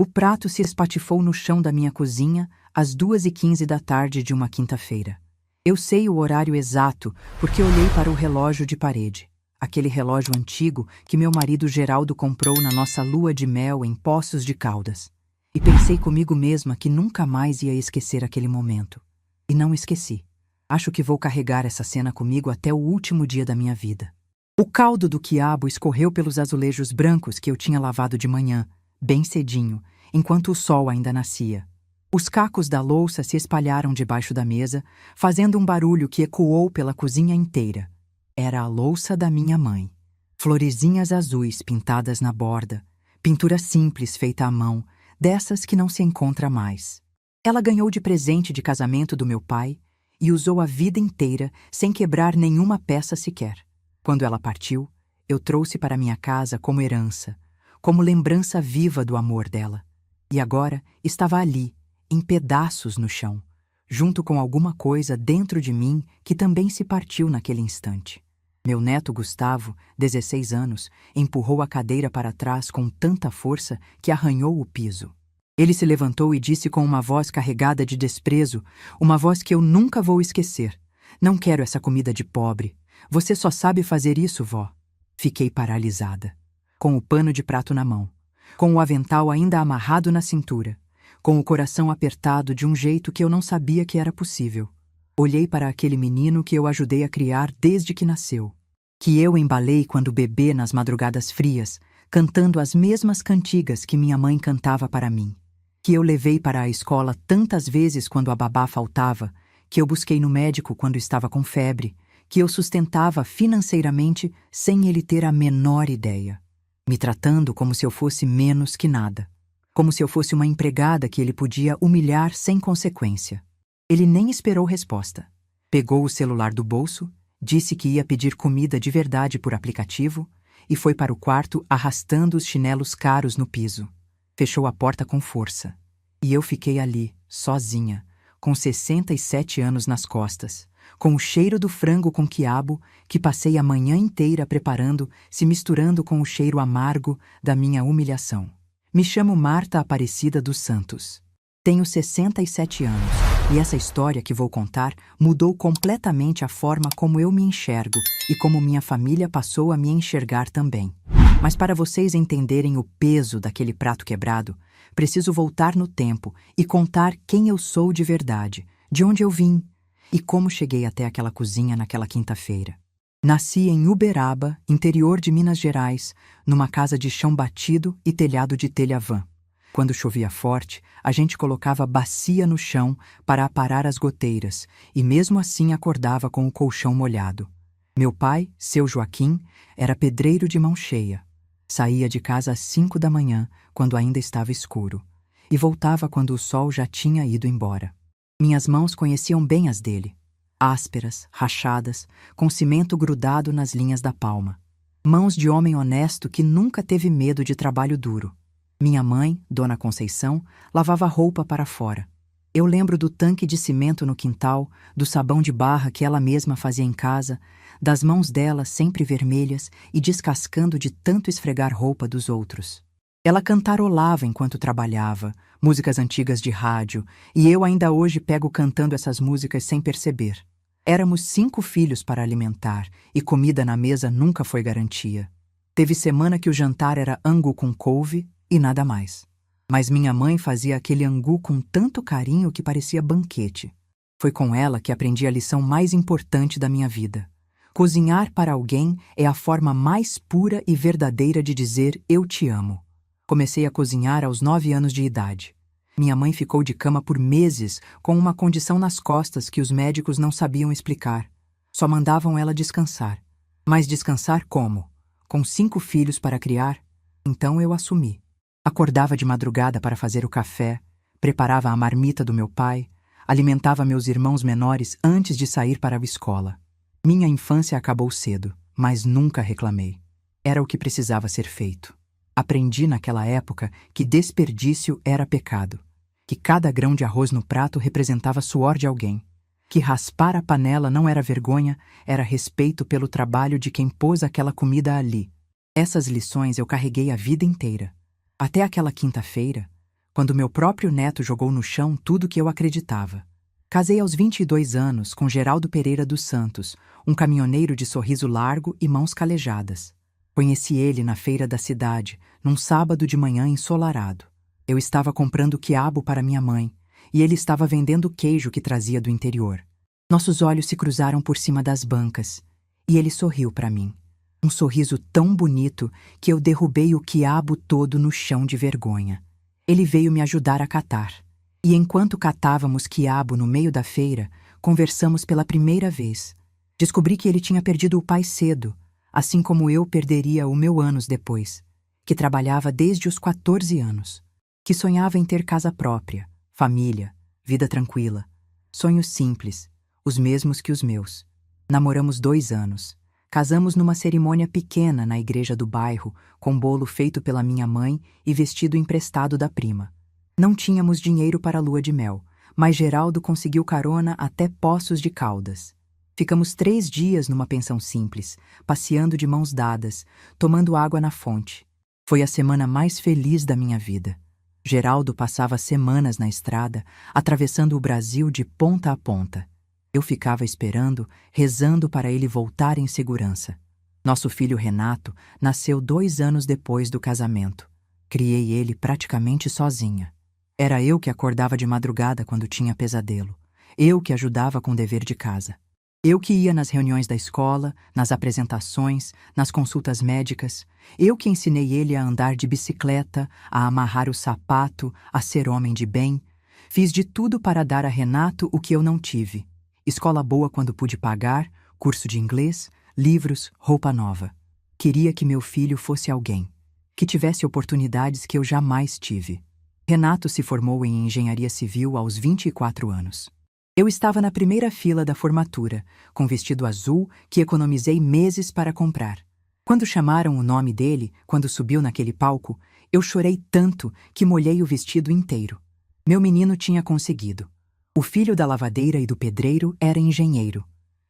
O prato se espatifou no chão da minha cozinha às 2h15 da tarde de uma quinta-feira. Eu sei o horário exato porque olhei para o relógio de parede. Aquele relógio antigo que meu marido Geraldo comprou na nossa lua de mel em Poços de Caldas. E pensei comigo mesma que nunca mais ia esquecer aquele momento. E não esqueci. Acho que vou carregar essa cena comigo até o último dia da minha vida. O caldo do quiabo escorreu pelos azulejos brancos que eu tinha lavado de manhã, bem cedinho, enquanto o sol ainda nascia. Os cacos da louça se espalharam debaixo da mesa, fazendo um barulho que ecoou pela cozinha inteira. Era a louça da minha mãe. Florezinhas azuis pintadas na borda, pintura simples feita à mão, dessas que não se encontra mais. Ela ganhou de presente de casamento do meu pai e usou a vida inteira sem quebrar nenhuma peça sequer. Quando ela partiu, eu trouxe para minha casa como herança, como lembrança viva do amor dela. E agora estava ali, em pedaços no chão, junto com alguma coisa dentro de mim que também se partiu naquele instante. Meu neto Gustavo, 16 anos, empurrou a cadeira para trás com tanta força que arranhou o piso. Ele se levantou e disse com uma voz carregada de desprezo, uma voz que eu nunca vou esquecer: "Não quero essa comida de pobre. Você só sabe fazer isso, vó." Fiquei paralisada, com o pano de prato na mão, com o avental ainda amarrado na cintura, com o coração apertado de um jeito que eu não sabia que era possível. Olhei para aquele menino que eu ajudei a criar desde que nasceu, que eu embalei quando bebê nas madrugadas frias, cantando as mesmas cantigas que minha mãe cantava para mim, que eu levei para a escola tantas vezes quando a babá faltava, que eu busquei no médico quando estava com febre, que eu sustentava financeiramente sem ele ter a menor ideia, me tratando como se eu fosse menos que nada, como se eu fosse uma empregada que ele podia humilhar sem consequência. Ele nem esperou resposta. Pegou o celular do bolso, disse que ia pedir comida de verdade por aplicativo e foi para o quarto arrastando os chinelos caros no piso. Fechou a porta com força. E eu fiquei ali, sozinha, com 67 anos nas costas, com o cheiro do frango com quiabo que passei a manhã inteira preparando, se misturando com o cheiro amargo da minha humilhação. Me chamo Marta Aparecida dos Santos. Tenho 67 anos e essa história que vou contar mudou completamente a forma como eu me enxergo e como minha família passou a me enxergar também. Mas para vocês entenderem o peso daquele prato quebrado, preciso voltar no tempo e contar quem eu sou de verdade, de onde eu vim e como cheguei até aquela cozinha naquela quinta-feira. Nasci em Uberaba, interior de Minas Gerais, numa casa de chão batido e telhado de telha-vã. Quando chovia forte, a gente colocava bacia no chão para aparar as goteiras e mesmo assim acordava com o colchão molhado. Meu pai, seu Joaquim, era pedreiro de mão cheia. Saía de casa às 5 da manhã, quando ainda estava escuro, e voltava quando o sol já tinha ido embora. Minhas mãos conheciam bem as dele, ásperas, rachadas, com cimento grudado nas linhas da palma. Mãos de homem honesto que nunca teve medo de trabalho duro. Minha mãe, Dona Conceição, lavava roupa para fora. Eu lembro do tanque de cimento no quintal, do sabão de barra que ela mesma fazia em casa, das mãos dela sempre vermelhas e descascando de tanto esfregar roupa dos outros. Ela cantarolava enquanto trabalhava, músicas antigas de rádio, e eu ainda hoje pego cantando essas músicas sem perceber. Éramos 5 filhos para alimentar, e comida na mesa nunca foi garantia. Teve semana que o jantar era angu com couve e nada mais. Mas minha mãe fazia aquele angu com tanto carinho que parecia banquete. Foi com ela que aprendi a lição mais importante da minha vida. Cozinhar para alguém é a forma mais pura e verdadeira de dizer eu te amo. Comecei a cozinhar aos 9 anos de idade. Minha mãe ficou de cama por meses com uma condição nas costas que os médicos não sabiam explicar. Só mandavam ela descansar. Mas descansar como? Com 5 filhos para criar? Então eu assumi. Acordava de madrugada para fazer o café, preparava a marmita do meu pai, alimentava meus irmãos menores antes de sair para a escola. Minha infância acabou cedo, mas nunca reclamei. Era o que precisava ser feito. Aprendi naquela época que desperdício era pecado, que cada grão de arroz no prato representava suor de alguém, que raspar a panela não era vergonha, era respeito pelo trabalho de quem pôs aquela comida ali. Essas lições eu carreguei a vida inteira. Até aquela quinta-feira, quando meu próprio neto jogou no chão tudo que eu acreditava. Casei aos 22 anos com Geraldo Pereira dos Santos, um caminhoneiro de sorriso largo e mãos calejadas. Conheci ele na feira da cidade, num sábado de manhã ensolarado. Eu estava comprando quiabo para minha mãe, e ele estava vendendo queijo que trazia do interior. Nossos olhos se cruzaram por cima das bancas, e ele sorriu para mim. Um sorriso tão bonito que eu derrubei o quiabo todo no chão de vergonha. Ele veio me ajudar a catar. E enquanto catávamos quiabo no meio da feira, conversamos pela primeira vez. Descobri que ele tinha perdido o pai cedo, assim como eu perderia o meu anos depois, que trabalhava desde os 14 anos, que sonhava em ter casa própria, família, vida tranquila, sonhos simples, os mesmos que os meus. Namoramos 2 anos. Casamos numa cerimônia pequena na igreja do bairro, com bolo feito pela minha mãe e vestido emprestado da prima. Não tínhamos dinheiro para a lua de mel, mas Geraldo conseguiu carona até Poços de Caldas. Ficamos 3 dias numa pensão simples, passeando de mãos dadas, tomando água na fonte. Foi a semana mais feliz da minha vida. Geraldo passava semanas na estrada, atravessando o Brasil de ponta a ponta. Eu ficava esperando, rezando para ele voltar em segurança. Nosso filho Renato nasceu 2 anos depois do casamento. Criei ele praticamente sozinha. Era eu que acordava de madrugada quando tinha pesadelo. Eu que ajudava com o dever de casa. Eu que ia nas reuniões da escola, nas apresentações, nas consultas médicas. Eu que ensinei ele a andar de bicicleta, a amarrar o sapato, a ser homem de bem. Fiz de tudo para dar a Renato o que eu não tive. Escola boa quando pude pagar, curso de inglês, livros, roupa nova. Queria que meu filho fosse alguém, que tivesse oportunidades que eu jamais tive. Renato se formou em engenharia civil aos 24 anos. Eu estava na primeira fila da formatura, com vestido azul que economizei meses para comprar. Quando chamaram o nome dele, quando subiu naquele palco, eu chorei tanto que molhei o vestido inteiro. Meu menino tinha conseguido. O filho da lavadeira e do pedreiro era engenheiro.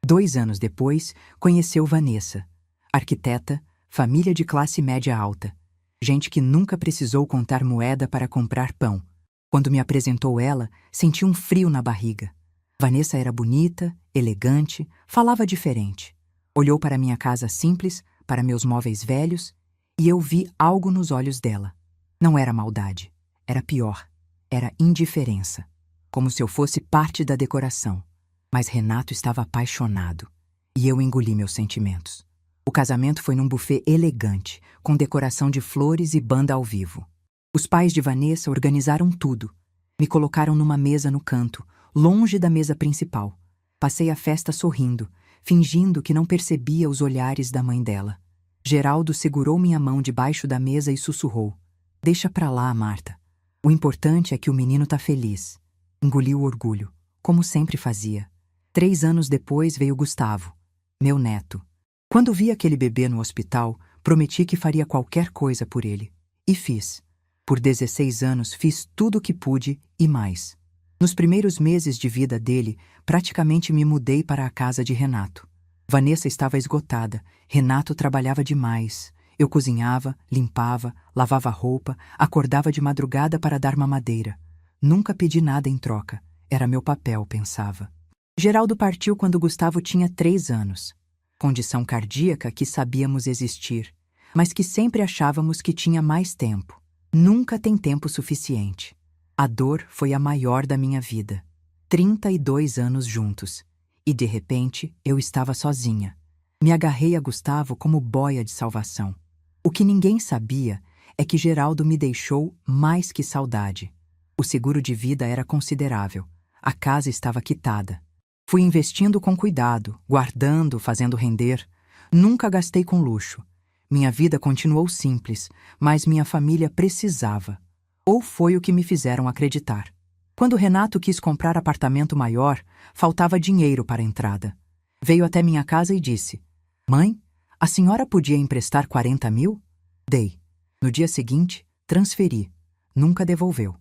2 anos depois, conheceu Vanessa. Arquiteta, família de classe média alta. Gente que nunca precisou contar moeda para comprar pão. Quando me apresentou ela, senti um frio na barriga. Vanessa era bonita, elegante, falava diferente. Olhou para minha casa simples, para meus móveis velhos, e eu vi algo nos olhos dela. Não era maldade, era pior, era indiferença. Como se eu fosse parte da decoração. Mas Renato estava apaixonado, e eu engoli meus sentimentos. O casamento foi num buffet elegante, com decoração de flores e banda ao vivo. Os pais de Vanessa organizaram tudo. Me colocaram numa mesa no canto, longe da mesa principal. Passei a festa sorrindo, fingindo que não percebia os olhares da mãe dela. Geraldo segurou minha mão debaixo da mesa e sussurrou: "Deixa pra lá, Marta. O importante é que o menino tá feliz." Engoli o orgulho, como sempre fazia. 3 anos depois veio Gustavo, meu neto. Quando vi aquele bebê no hospital, prometi que faria qualquer coisa por ele. E fiz. Por 16 anos fiz tudo o que pude e mais. Nos primeiros meses de vida dele, praticamente me mudei para a casa de Renato. Vanessa estava esgotada, Renato trabalhava demais. Eu cozinhava, limpava, lavava roupa, acordava de madrugada para dar mamadeira. Nunca pedi nada em troca. Era meu papel, pensava. Geraldo partiu quando Gustavo tinha 3 anos. Condição cardíaca que sabíamos existir, mas que sempre achávamos que tinha mais tempo. Nunca tem tempo suficiente. A dor foi a maior da minha vida. 32 anos juntos. E, de repente, eu estava sozinha. Me agarrei a Gustavo como boia de salvação. O que ninguém sabia é que Geraldo me deixou mais que saudade. O seguro de vida era considerável. A casa estava quitada. Fui investindo com cuidado, guardando, fazendo render. Nunca gastei com luxo. Minha vida continuou simples, mas minha família precisava. Ou foi o que me fizeram acreditar. Quando Renato quis comprar apartamento maior, faltava dinheiro para a entrada. Veio até minha casa e disse: "Mãe, a senhora podia emprestar 40 mil?" Dei. No dia seguinte, transferi. Nunca devolveu.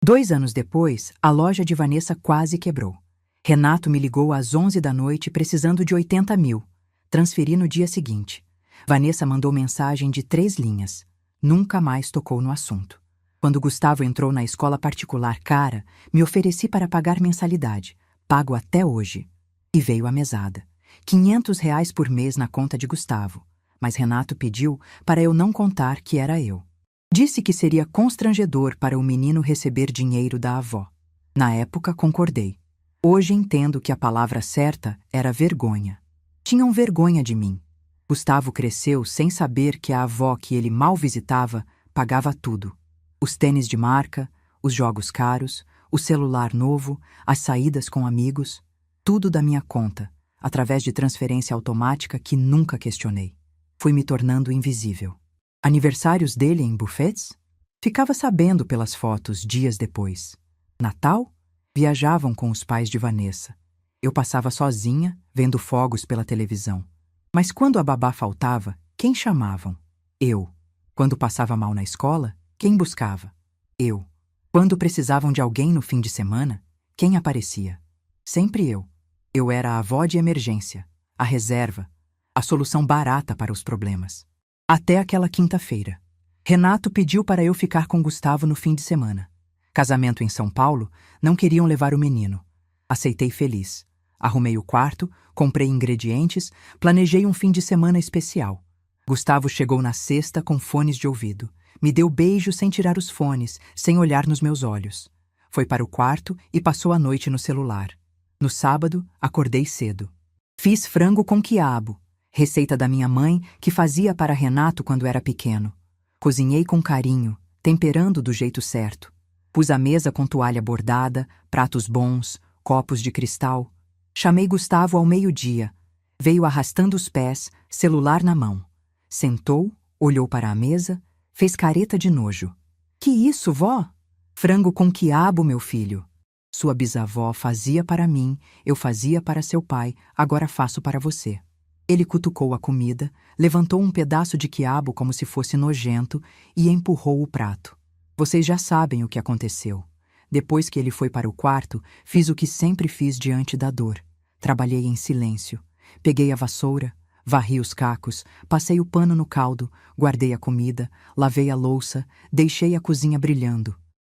2 anos depois, a loja de Vanessa quase quebrou. Renato me ligou às 11 da noite precisando de 80 mil. Transferi no dia seguinte. Vanessa mandou mensagem de 3 linhas. Nunca mais tocou no assunto. Quando Gustavo entrou na escola particular cara, me ofereci para pagar mensalidade. Pago até hoje. E veio a mesada. R$ 500 por mês na conta de Gustavo. Mas Renato pediu para eu não contar que era eu. Disse que seria constrangedor para o menino receber dinheiro da avó. Na época, concordei. Hoje entendo que a palavra certa era vergonha. Tinham vergonha de mim. Gustavo cresceu sem saber que a avó que ele mal visitava pagava tudo. Os tênis de marca, os jogos caros, o celular novo, as saídas com amigos, tudo da minha conta, através de transferência automática que nunca questionei. Fui me tornando invisível. Aniversários dele em buffets? Ficava sabendo pelas fotos dias depois. Natal? Viajavam com os pais de Vanessa. Eu passava sozinha, vendo fogos pela televisão. Mas quando a babá faltava, quem chamavam? Eu. Quando passava mal na escola, quem buscava? Eu. Quando precisavam de alguém no fim de semana, quem aparecia? Sempre eu. Eu era a avó de emergência, a reserva, a solução barata para os problemas. Até aquela quinta-feira. Renato pediu para eu ficar com Gustavo no fim de semana. Casamento em São Paulo, não queriam levar o menino. Aceitei feliz. Arrumei o quarto, comprei ingredientes, planejei um fim de semana especial. Gustavo chegou na sexta com fones de ouvido. Me deu beijo sem tirar os fones, sem olhar nos meus olhos. Foi para o quarto e passou a noite no celular. No sábado, acordei cedo. Fiz frango com quiabo, receita da minha mãe que fazia para Renato quando era pequeno. Cozinhei com carinho, temperando do jeito certo. Pus a mesa com toalha bordada, pratos bons, copos de cristal. Chamei Gustavo ao meio-dia. Veio arrastando os pés, celular na mão. Sentou, olhou para a mesa, fez careta de nojo. Que isso, vó? Frango com quiabo, meu filho. Sua bisavó fazia para mim, eu fazia para seu pai, agora faço para você. Ele cutucou a comida, levantou um pedaço de quiabo como se fosse nojento e empurrou o prato. Vocês já sabem o que aconteceu. Depois que ele foi para o quarto, fiz o que sempre fiz diante da dor. Trabalhei em silêncio. Peguei a vassoura, varri os cacos, passei o pano no caldo, guardei a comida, lavei a louça, deixei a cozinha brilhando.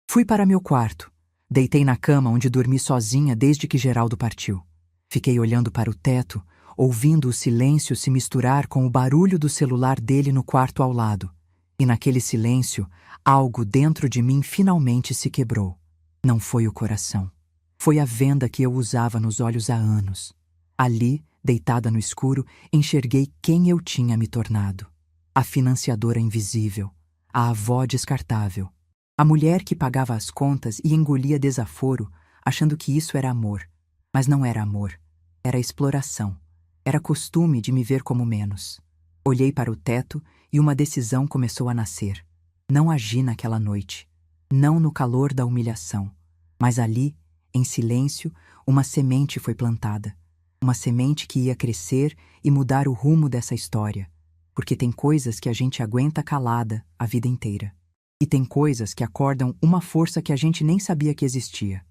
Fui para meu quarto. Deitei na cama onde dormi sozinha desde que Geraldo partiu. Fiquei olhando para o teto, ouvindo o silêncio se misturar com o barulho do celular dele no quarto ao lado. E naquele silêncio, algo dentro de mim finalmente se quebrou. Não foi o coração. Foi a venda que eu usava nos olhos há anos. Ali, deitada no escuro, enxerguei quem eu tinha me tornado. A financiadora invisível, a avó descartável, a mulher que pagava as contas e engolia desaforo, achando que isso era amor. Mas não era amor, era exploração. Era costume de me ver como menos. Olhei para o teto e uma decisão começou a nascer. Não agi naquela noite, não no calor da humilhação, mas ali, em silêncio, uma semente foi plantada. Uma semente que ia crescer e mudar o rumo dessa história. Porque tem coisas que a gente aguenta calada a vida inteira. E tem coisas que acordam uma força que a gente nem sabia que existia.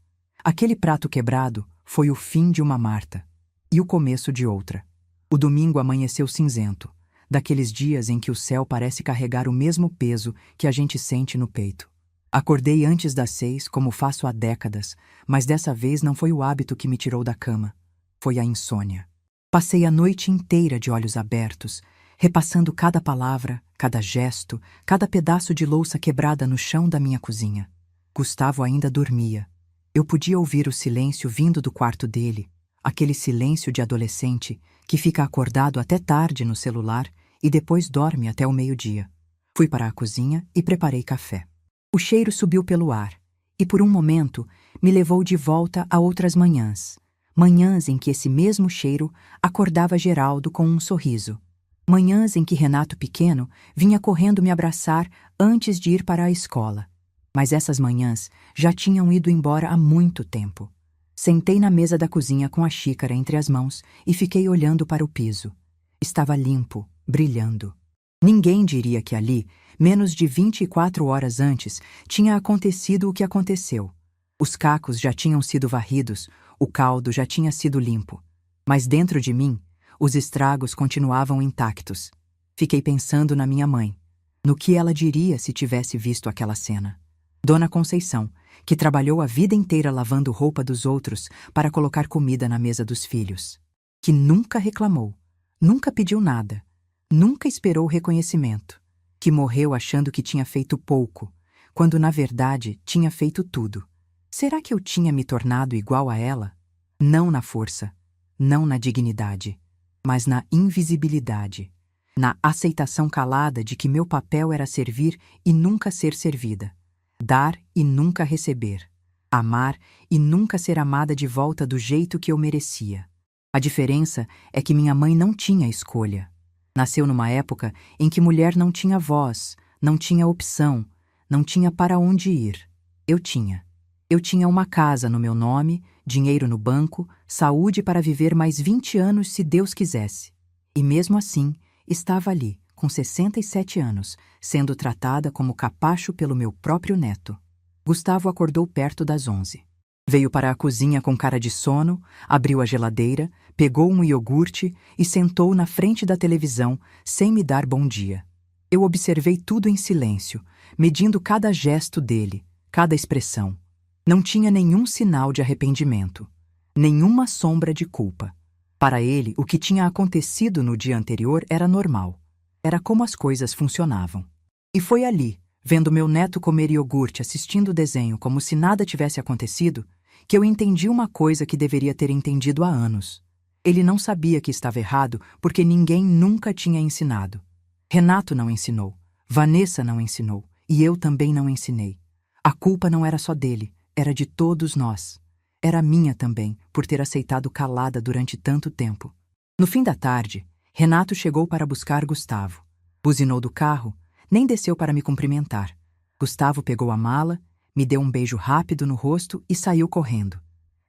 Aquele prato quebrado foi o fim de uma Marta. E o começo de outra. O domingo amanheceu cinzento. Daqueles dias em que o céu parece carregar o mesmo peso que a gente sente no peito. Acordei antes das 6, como faço há décadas, mas dessa vez não foi o hábito que me tirou da cama. Foi a insônia. Passei a noite inteira de olhos abertos, repassando cada palavra, cada gesto, cada pedaço de louça quebrada no chão da minha cozinha. Gustavo ainda dormia. Eu podia ouvir o silêncio vindo do quarto dele, aquele silêncio de adolescente que fica acordado até tarde no celular e depois dorme até o meio-dia. Fui para a cozinha e preparei café. O cheiro subiu pelo ar e, por um momento, me levou de volta a outras manhãs. Manhãs em que esse mesmo cheiro acordava Geraldo com um sorriso. Manhãs em que Renato pequeno vinha correndo me abraçar antes de ir para a escola. Mas essas manhãs já tinham ido embora há muito tempo. Sentei na mesa da cozinha com a xícara entre as mãos e fiquei olhando para o piso. Estava limpo, brilhando. Ninguém diria que ali, menos de 24 horas antes, tinha acontecido o que aconteceu. Os cacos já tinham sido varridos, o caldo já tinha sido limpo. Mas dentro de mim, os estragos continuavam intactos. Fiquei pensando na minha mãe, no que ela diria se tivesse visto aquela cena. Dona Conceição, que trabalhou a vida inteira lavando roupa dos outros para colocar comida na mesa dos filhos. Que nunca reclamou, nunca pediu nada, nunca esperou reconhecimento. Que morreu achando que tinha feito pouco, quando na verdade tinha feito tudo. Será que eu tinha me tornado igual a ela? Não na força, não na dignidade, mas na invisibilidade, na aceitação calada de que meu papel era servir e nunca ser servida, dar e nunca receber, amar e nunca ser amada de volta do jeito que eu merecia. A diferença é que minha mãe não tinha escolha. Nasceu numa época em que mulher não tinha voz, não tinha opção, não tinha para onde ir. Eu tinha. Eu tinha uma casa no meu nome, dinheiro no banco, saúde para viver mais 20 anos se Deus quisesse. E mesmo assim, estava ali, com 67 anos, sendo tratada como capacho pelo meu próprio neto. Gustavo acordou perto das 11. Veio para a cozinha com cara de sono, abriu a geladeira, pegou um iogurte e sentou na frente da televisão, sem me dar bom dia. Eu observei tudo em silêncio, medindo cada gesto dele, cada expressão. Não tinha nenhum sinal de arrependimento, nenhuma sombra de culpa. Para ele, o que tinha acontecido no dia anterior era normal. Era como as coisas funcionavam. E foi ali, vendo meu neto comer iogurte, assistindo o desenho como se nada tivesse acontecido, que eu entendi uma coisa que deveria ter entendido há anos. Ele não sabia que estava errado porque ninguém nunca tinha ensinado. Renato não ensinou, Vanessa não ensinou e eu também não ensinei. A culpa não era só dele, era de todos nós. Era minha também, por ter aceitado calada durante tanto tempo. No fim da tarde, Renato chegou para buscar Gustavo. Buzinou do carro, nem desceu para me cumprimentar. Gustavo pegou a mala, me deu um beijo rápido no rosto e saiu correndo.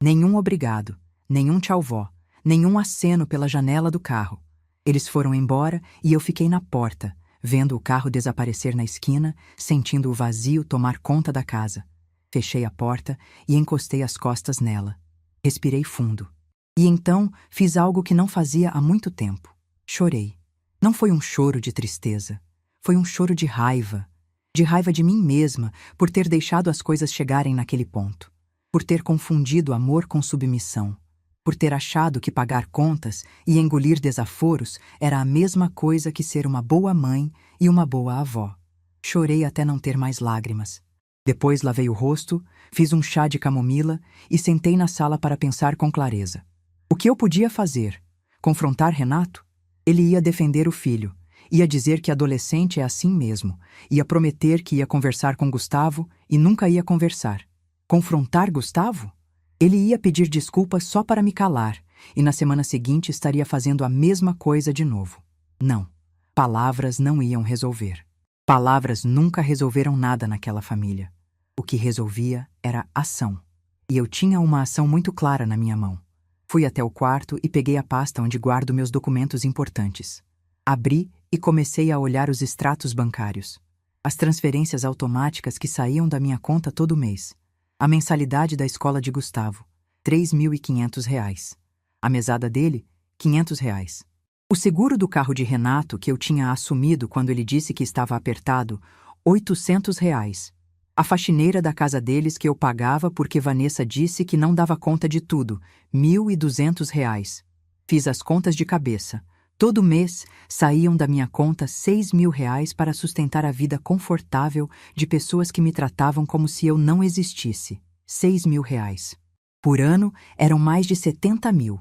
Nenhum obrigado, nenhum tchau vó, nenhum aceno pela janela do carro. Eles foram embora e eu fiquei na porta, vendo o carro desaparecer na esquina, sentindo o vazio tomar conta da casa. Fechei a porta e encostei as costas nela. Respirei fundo. E então fiz algo que não fazia há muito tempo. Chorei. Não foi um choro de tristeza. Foi um choro de raiva. De raiva de mim mesma por ter deixado as coisas chegarem naquele ponto. Por ter confundido amor com submissão. Por ter achado que pagar contas e engolir desaforos era a mesma coisa que ser uma boa mãe e uma boa avó. Chorei até não ter mais lágrimas. Depois lavei o rosto, fiz um chá de camomila e sentei na sala para pensar com clareza. O que eu podia fazer? Confrontar Renato? Ele ia defender o filho, ia dizer que adolescente é assim mesmo, ia prometer que ia conversar com Gustavo e nunca ia conversar. Confrontar Gustavo? Ele ia pedir desculpas só para me calar e na semana seguinte estaria fazendo a mesma coisa de novo. Não, palavras não iam resolver. Palavras nunca resolveram nada naquela família. O que resolvia era ação. E eu tinha uma ação muito clara na minha mão. Fui até o quarto e peguei a pasta onde guardo meus documentos importantes. Abri e comecei a olhar os extratos bancários. As transferências automáticas que saíam da minha conta todo mês. A mensalidade da escola de Gustavo, R$ 3.500. A mesada dele, R$ 500. O seguro do carro de Renato que eu tinha assumido quando ele disse que estava apertado, R$ 800. A faxineira da casa deles que eu pagava porque Vanessa disse que não dava conta de tudo, R$ 1.200. Fiz as contas de cabeça. Todo mês saíam da minha conta R$ 6.000 para sustentar a vida confortável de pessoas que me tratavam como se eu não existisse. R$ 6.000. Por ano eram mais de 70 mil.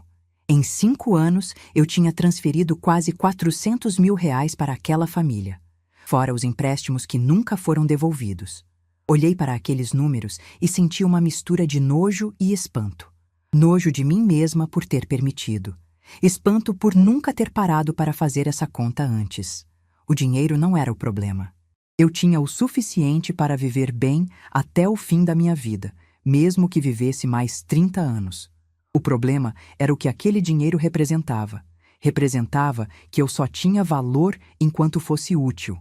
Em 5 anos, eu tinha transferido quase R$ 400.000 para aquela família, fora os empréstimos que nunca foram devolvidos. Olhei para aqueles números e senti uma mistura de nojo e espanto. Nojo de mim mesma por ter permitido. Espanto por nunca ter parado para fazer essa conta antes. O dinheiro não era o problema. Eu tinha o suficiente para viver bem até o fim da minha vida, mesmo que vivesse mais 30 anos. O problema era o que aquele dinheiro representava. Representava que eu só tinha valor enquanto fosse útil.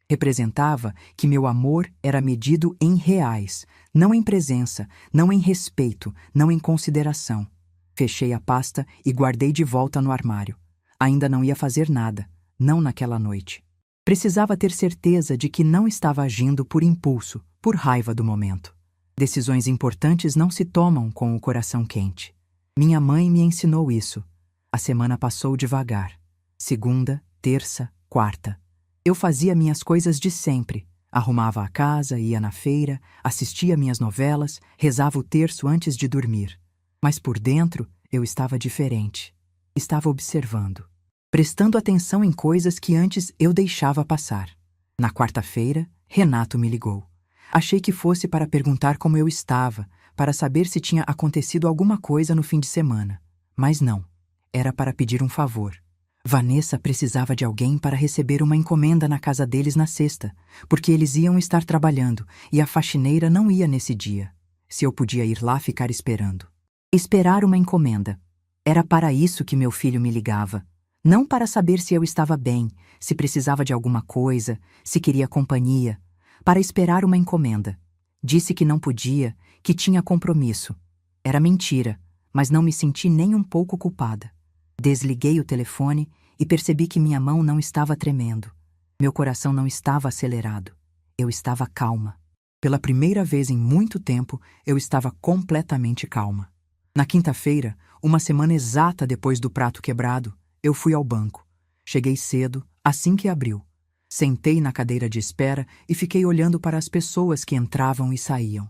Representava que meu amor era medido em reais, não em presença, não em respeito, não em consideração. Fechei a pasta e guardei de volta no armário. Ainda não ia fazer nada, não naquela noite. Precisava ter certeza de que não estava agindo por impulso, por raiva do momento. Decisões importantes não se tomam com o coração quente. Minha mãe me ensinou isso. A semana passou devagar. Segunda, terça, quarta. Eu fazia minhas coisas de sempre. Arrumava a casa, ia na feira, assistia minhas novelas, rezava o terço antes de dormir. Mas por dentro, eu estava diferente. Estava observando, prestando atenção em coisas que antes eu deixava passar. Na quarta-feira, Renato me ligou. Achei que fosse para perguntar como eu estava, para saber se tinha acontecido alguma coisa no fim de semana. Mas não. Era para pedir um favor. Vanessa precisava de alguém para receber uma encomenda na casa deles na sexta, porque eles iam estar trabalhando e a faxineira não ia nesse dia. Se eu podia ir lá ficar esperando. Esperar uma encomenda. Era para isso que meu filho me ligava. Não para saber se eu estava bem, se precisava de alguma coisa, se queria companhia. Para esperar uma encomenda. Disse que não podia, que tinha compromisso. Era mentira, mas não me senti nem um pouco culpada. Desliguei o telefone e percebi que minha mão não estava tremendo. Meu coração não estava acelerado. Eu estava calma. Pela primeira vez em muito tempo, eu estava completamente calma. Na quinta-feira, uma semana exata depois do prato quebrado, eu fui ao banco. Cheguei cedo, assim que abriu. Sentei na cadeira de espera e fiquei olhando para as pessoas que entravam e saíam.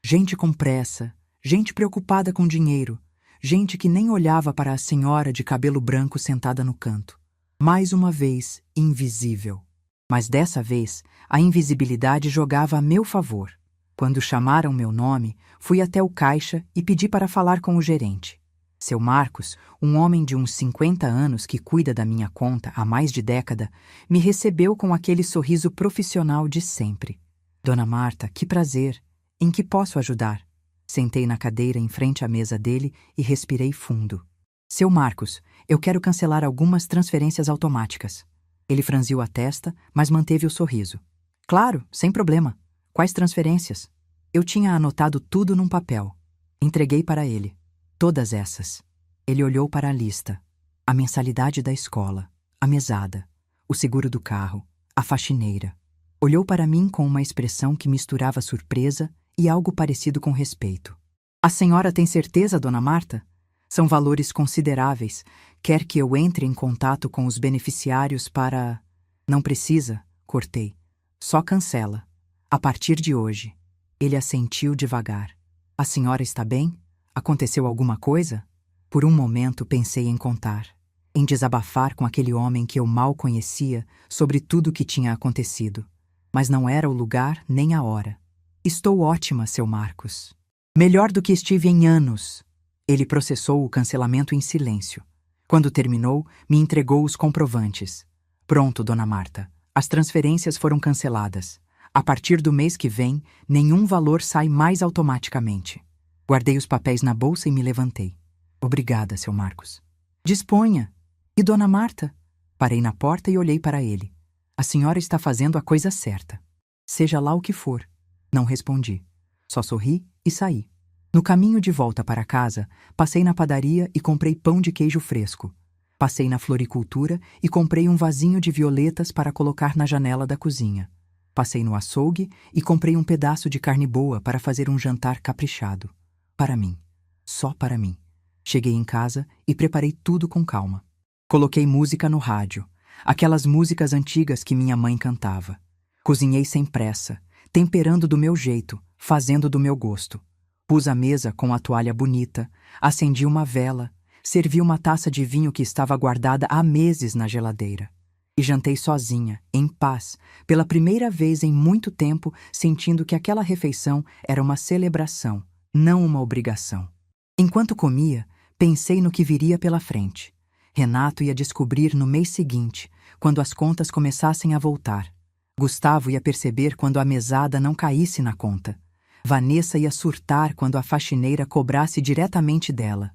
Gente com pressa, gente preocupada com dinheiro, gente que nem olhava para a senhora de cabelo branco sentada no canto. Mais uma vez, invisível. Mas dessa vez, a invisibilidade jogava a meu favor. Quando chamaram meu nome, fui até o caixa e pedi para falar com o gerente. Seu Marcos, um homem de uns 50 anos que cuida da minha conta há mais de década, me recebeu com aquele sorriso profissional de sempre. Dona Marta, que prazer! Em que posso ajudar? Sentei na cadeira em frente à mesa dele e respirei fundo. Seu Marcos, eu quero cancelar algumas transferências automáticas. Ele franziu a testa, mas manteve o sorriso. Claro, sem problema. Quais transferências? Eu tinha anotado tudo num papel. Entreguei para ele. Todas essas. Ele olhou para a lista. A mensalidade da escola, a mesada, o seguro do carro, a faxineira. Olhou para mim com uma expressão que misturava surpresa e algo parecido com respeito. A senhora tem certeza, dona Marta? São valores consideráveis. Quer que eu entre em contato com os beneficiários para... Não precisa, cortei. Só cancela. A partir de hoje. Ele assentiu devagar. A senhora está bem? Aconteceu alguma coisa? Por um momento pensei em contar, em desabafar com aquele homem que eu mal conhecia sobre tudo o que tinha acontecido. Mas não era o lugar nem a hora. Estou ótima, seu Marcos. Melhor do que estive em anos. Ele processou o cancelamento em silêncio. Quando terminou, me entregou os comprovantes. Pronto, dona Marta. As transferências foram canceladas. A partir do mês que vem, nenhum valor sai mais automaticamente. Guardei os papéis na bolsa e me levantei. Obrigada, seu Marcos. Disponha. E dona Marta? Parei na porta e olhei para ele. A senhora está fazendo a coisa certa. Seja lá o que for. Não respondi. Só sorri e saí. No caminho de volta para casa, passei na padaria e comprei pão de queijo fresco. Passei na floricultura e comprei um vasinho de violetas para colocar na janela da cozinha. Passei no açougue e comprei um pedaço de carne boa para fazer um jantar caprichado. Para mim. Só para mim. Cheguei em casa e preparei tudo com calma. Coloquei música no rádio. Aquelas músicas antigas que minha mãe cantava. Cozinhei sem pressa, temperando do meu jeito, fazendo do meu gosto. Pus a mesa com a toalha bonita, acendi uma vela, servi uma taça de vinho que estava guardada há meses na geladeira. E jantei sozinha, em paz, pela primeira vez em muito tempo, sentindo que aquela refeição era uma celebração, não uma obrigação. Enquanto comia, pensei no que viria pela frente. Renato ia descobrir no mês seguinte, quando as contas começassem a voltar. Gustavo ia perceber quando a mesada não caísse na conta. Vanessa ia surtar quando a faxineira cobrasse diretamente dela.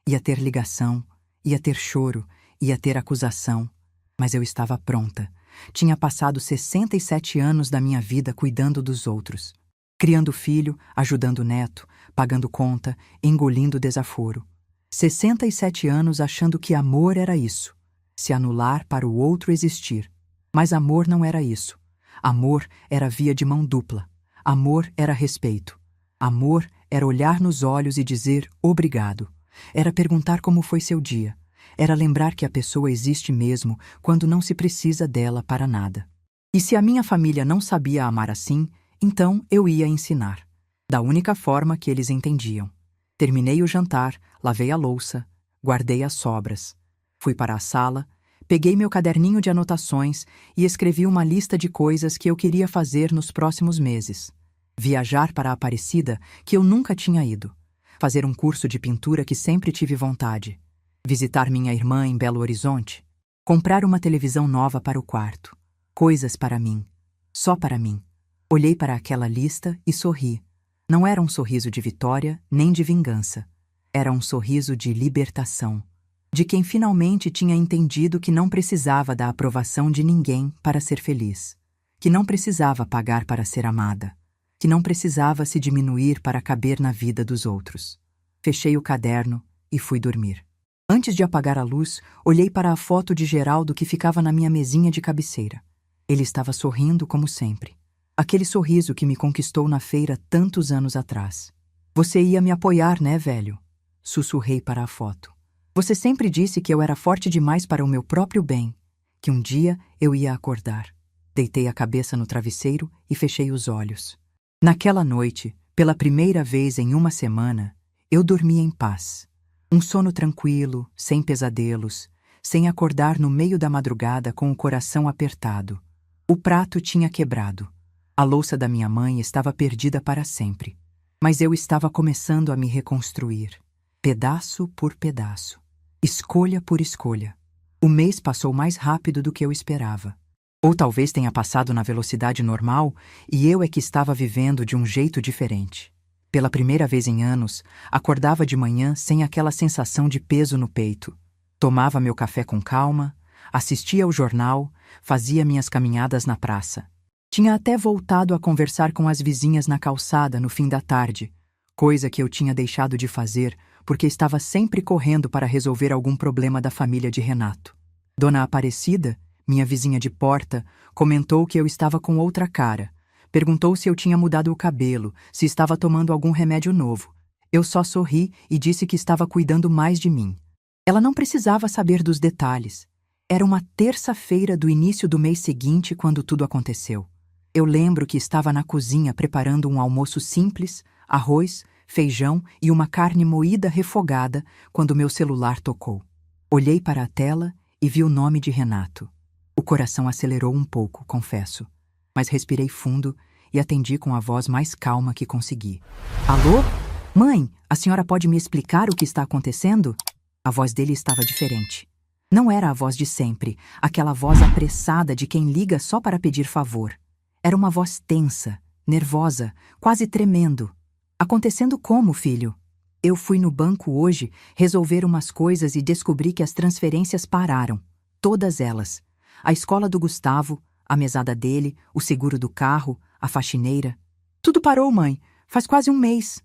Ia ter ligação, ia ter choro, ia ter acusação. Mas eu estava pronta. Tinha passado 67 anos da minha vida cuidando dos outros. Criando filho, ajudando o neto, pagando conta, engolindo desaforo. 67 anos achando que amor era isso. Se anular para o outro existir. Mas amor não era isso. Amor era via de mão dupla. Amor era respeito. Amor era olhar nos olhos e dizer obrigado. Era perguntar como foi seu dia. Era lembrar que a pessoa existe mesmo quando não se precisa dela para nada. E se a minha família não sabia amar assim, então eu ia ensinar. Da única forma que eles entendiam. Terminei o jantar, lavei a louça, guardei as sobras. Fui para a sala, peguei meu caderninho de anotações e escrevi uma lista de coisas que eu queria fazer nos próximos meses. Viajar para a Aparecida, que eu nunca tinha ido. Fazer um curso de pintura que sempre tive vontade. Visitar minha irmã em Belo Horizonte. Comprar uma televisão nova para o quarto. Coisas para mim. Só para mim. Olhei para aquela lista e sorri. Não era um sorriso de vitória nem de vingança. Era um sorriso de libertação. De quem finalmente tinha entendido que não precisava da aprovação de ninguém para ser feliz. Que não precisava pagar para ser amada. Que não precisava se diminuir para caber na vida dos outros. Fechei o caderno e fui dormir. Antes de apagar a luz, olhei para a foto de Geraldo que ficava na minha mesinha de cabeceira. Ele estava sorrindo como sempre. Aquele sorriso que me conquistou na feira tantos anos atrás. Você ia me apoiar, né, velho? Sussurrei para a foto. Você sempre disse que eu era forte demais para o meu próprio bem, que um dia eu ia acordar. Deitei a cabeça no travesseiro e fechei os olhos. Naquela noite, pela primeira vez em uma semana, eu dormi em paz. Um sono tranquilo, sem pesadelos, sem acordar no meio da madrugada com o coração apertado. O prato tinha quebrado. A louça da minha mãe estava perdida para sempre. Mas eu estava começando a me reconstruir, pedaço por pedaço, escolha por escolha. O mês passou mais rápido do que eu esperava. Ou talvez tenha passado na velocidade normal e eu é que estava vivendo de um jeito diferente. Pela primeira vez em anos, acordava de manhã sem aquela sensação de peso no peito. Tomava meu café com calma, assistia ao jornal, fazia minhas caminhadas na praça. Tinha até voltado a conversar com as vizinhas na calçada no fim da tarde, coisa que eu tinha deixado de fazer porque estava sempre correndo para resolver algum problema da família de Renato. Dona Aparecida, minha vizinha de porta, comentou que eu estava com outra cara. Perguntou se eu tinha mudado o cabelo, se estava tomando algum remédio novo. Eu só sorri e disse que estava cuidando mais de mim. Ela não precisava saber dos detalhes. Era uma terça-feira do início do mês seguinte quando tudo aconteceu. Eu lembro que estava na cozinha preparando um almoço simples, arroz, feijão e uma carne moída refogada quando meu celular tocou. Olhei para a tela e vi o nome de Renato. O coração acelerou um pouco, confesso, mas respirei fundo e atendi com a voz mais calma que consegui. Alô? Mãe, a senhora pode me explicar o que está acontecendo? A voz dele estava diferente. Não era a voz de sempre, aquela voz apressada de quem liga só para pedir favor. Era uma voz tensa, nervosa, quase tremendo. Acontecendo como, filho? Eu fui no banco hoje resolver umas coisas e descobri que as transferências pararam. Todas elas. A escola do Gustavo, a mesada dele, o seguro do carro, a faxineira. Tudo parou, mãe. Faz quase um mês.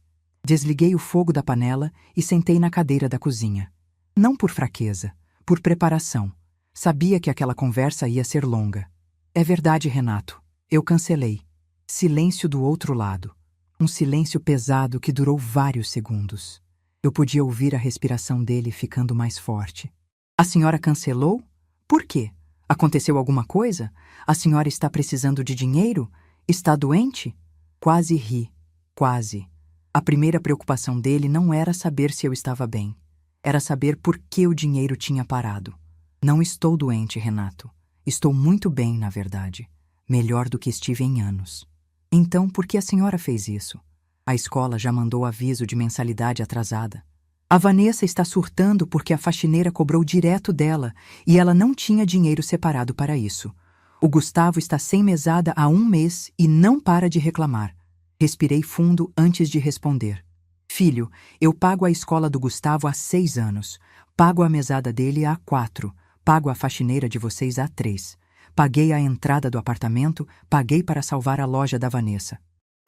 Desliguei o fogo da panela e sentei na cadeira da cozinha. Não por fraqueza, por preparação. Sabia que aquela conversa ia ser longa. É verdade, Renato. Eu cancelei. Silêncio do outro lado. Um silêncio pesado que durou vários segundos. Eu podia ouvir a respiração dele ficando mais forte. A senhora cancelou? Por quê? Aconteceu alguma coisa? A senhora está precisando de dinheiro? Está doente? Quase ri. Quase. A primeira preocupação dele não era saber se eu estava bem. Era saber por que o dinheiro tinha parado. Não estou doente, Renato. Estou muito bem, na verdade. Melhor do que estive em anos. Então, por que a senhora fez isso? A escola já mandou aviso de mensalidade atrasada. A Vanessa está surtando porque a faxineira cobrou direto dela e ela não tinha dinheiro separado para isso. O Gustavo está sem mesada há um mês e não para de reclamar. Respirei fundo antes de responder. Filho, eu pago a escola do Gustavo há 6 anos. Pago a mesada dele há 4. Pago a faxineira de vocês há 3. Paguei a entrada do apartamento, paguei para salvar a loja da Vanessa.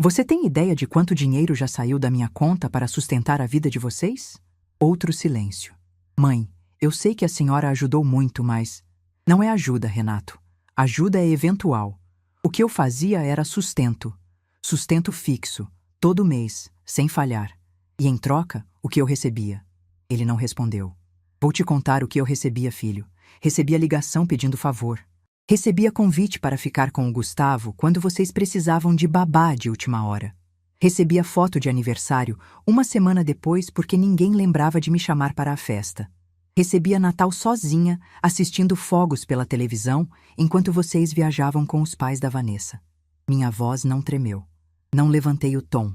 Você tem ideia de quanto dinheiro já saiu da minha conta para sustentar a vida de vocês? Outro silêncio. Mãe, eu sei que a senhora ajudou muito, mas... Não é ajuda, Renato. Ajuda é eventual. O que eu fazia era sustento. Sustento fixo, todo mês, sem falhar. E em troca, o que eu recebia? Ele não respondeu. Vou te contar o que eu recebia, filho. Recebia ligação pedindo favor. Recebia convite para ficar com o Gustavo quando vocês precisavam de babá de última hora. Recebia foto de aniversário uma semana depois porque ninguém lembrava de me chamar para a festa. Recebia Natal sozinha, assistindo fogos pela televisão, enquanto vocês viajavam com os pais da Vanessa. Minha voz não tremeu. Não levantei o tom.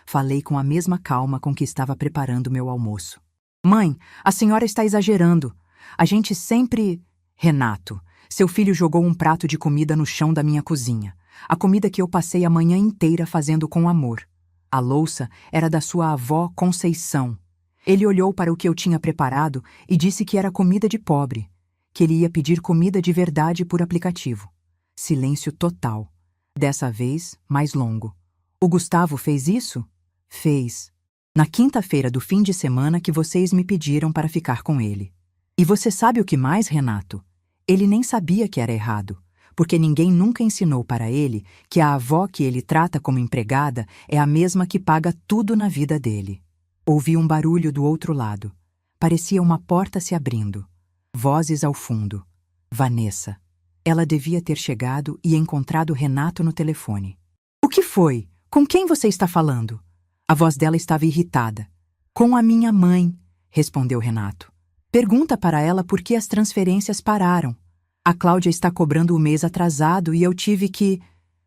Falei com a mesma calma com que estava preparando meu almoço. Mãe, a senhora está exagerando. A gente sempre... Renato, seu filho jogou um prato de comida no chão da minha cozinha. A comida que eu passei a manhã inteira fazendo com amor. A louça era da sua avó Conceição. Ele olhou para o que eu tinha preparado e disse que era comida de pobre, que ele ia pedir comida de verdade por aplicativo. Silêncio total. Dessa vez, mais longo. O Gustavo fez isso? Fez. Na quinta-feira do fim de semana que vocês me pediram para ficar com ele. E você sabe o que mais, Renato? Ele nem sabia que era errado, porque ninguém nunca ensinou para ele que a avó que ele trata como empregada é a mesma que paga tudo na vida dele. Ouvi um barulho do outro lado. Parecia uma porta se abrindo. Vozes ao fundo. Vanessa. Ela devia ter chegado e encontrado Renato no telefone. O que foi? Com quem você está falando? A voz dela estava irritada. Com a minha mãe, respondeu Renato. Pergunta para ela por que as transferências pararam. A Cláudia está cobrando o mês atrasado e eu tive que...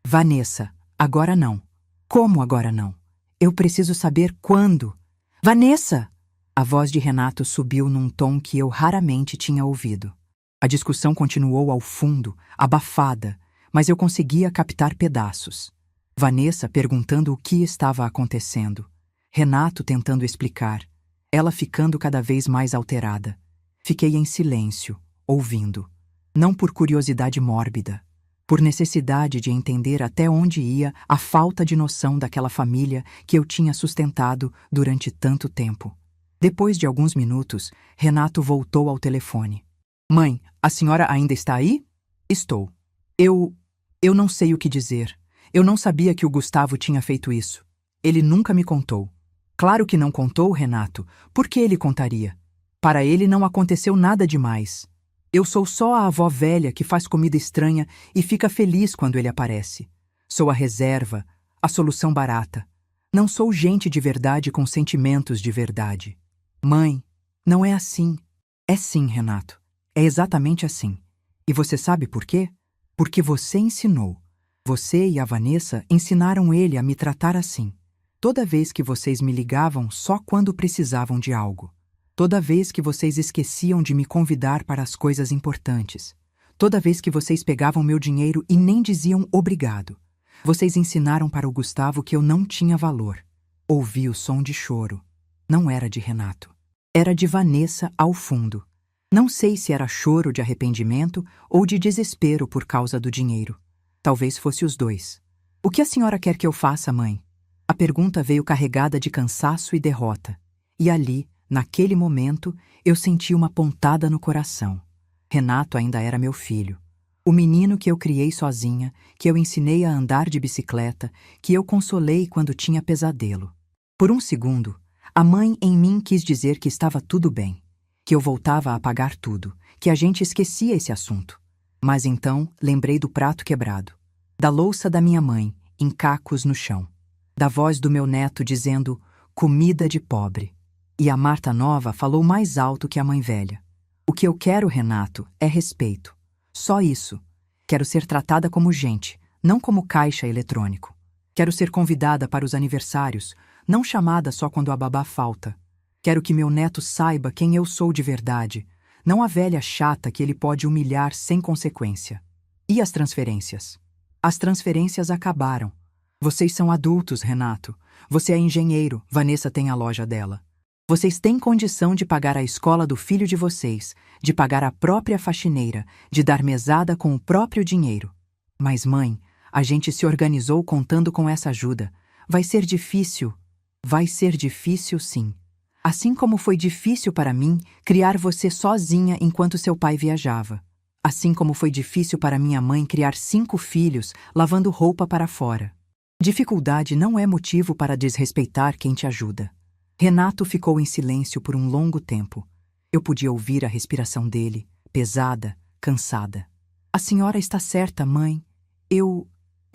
Vanessa, agora não. Como agora não? Eu preciso saber quando. Vanessa! A voz de Renato subiu num tom que eu raramente tinha ouvido. A discussão continuou ao fundo, abafada, mas eu conseguia captar pedaços. Vanessa perguntando o que estava acontecendo. Renato tentando explicar. Ela ficando cada vez mais alterada. Fiquei em silêncio, ouvindo. Não por curiosidade mórbida, por necessidade de entender até onde ia a falta de noção daquela família que eu tinha sustentado durante tanto tempo. Depois de alguns minutos, Renato voltou ao telefone. Mãe, a senhora ainda está aí? Estou. Eu não sei o que dizer. Eu não sabia que o Gustavo tinha feito isso. Ele nunca me contou. Claro que não contou, Renato. Por que ele contaria? Para ele não aconteceu nada demais. Eu sou só a avó velha que faz comida estranha e fica feliz quando ele aparece. Sou a reserva, a solução barata. Não sou gente de verdade com sentimentos de verdade. Mãe, não é assim. É sim, Renato. É exatamente assim. E você sabe por quê? Porque você ensinou. Você e a Vanessa ensinaram ele a me tratar assim. Toda vez que vocês me ligavam só quando precisavam de algo. Toda vez que vocês esqueciam de me convidar para as coisas importantes. Toda vez que vocês pegavam meu dinheiro e nem diziam obrigado. Vocês ensinaram para o Gustavo que eu não tinha valor. Ouvi o som de choro. Não era de Renato. Era de Vanessa ao fundo. Não sei se era choro de arrependimento ou de desespero por causa do dinheiro. Talvez fosse os dois. O que a senhora quer que eu faça, mãe? A pergunta veio carregada de cansaço e derrota. E ali, naquele momento, eu senti uma pontada no coração. Renato ainda era meu filho. O menino que eu criei sozinha, que eu ensinei a andar de bicicleta, que eu consolei quando tinha pesadelo. Por um segundo, a mãe em mim quis dizer que estava tudo bem, que eu voltava a pagar tudo, que a gente esquecia esse assunto. Mas então lembrei do prato quebrado, da louça da minha mãe, em cacos no chão, da voz do meu neto dizendo comida de pobre. E a Marta nova falou mais alto que a mãe velha. O que eu quero, Renato, é respeito. Só isso. Quero ser tratada como gente, não como caixa eletrônico. Quero ser convidada para os aniversários, não chamada só quando a babá falta. Quero que meu neto saiba quem eu sou de verdade, não a velha chata que ele pode humilhar sem consequência. E as transferências? As transferências acabaram. Vocês são adultos, Renato. Você é engenheiro, Vanessa tem a loja dela. Vocês têm condição de pagar a escola do filho de vocês, de pagar a própria faxineira, de dar mesada com o próprio dinheiro. Mas, mãe, a gente se organizou contando com essa ajuda. Vai ser difícil. Vai ser difícil, sim. Assim como foi difícil para mim criar você sozinha enquanto seu pai viajava. Assim como foi difícil para minha mãe criar 5 filhos lavando roupa para fora. Dificuldade não é motivo para desrespeitar quem te ajuda. Renato ficou em silêncio por um longo tempo. Eu podia ouvir a respiração dele, pesada, cansada. A senhora está certa, mãe. Eu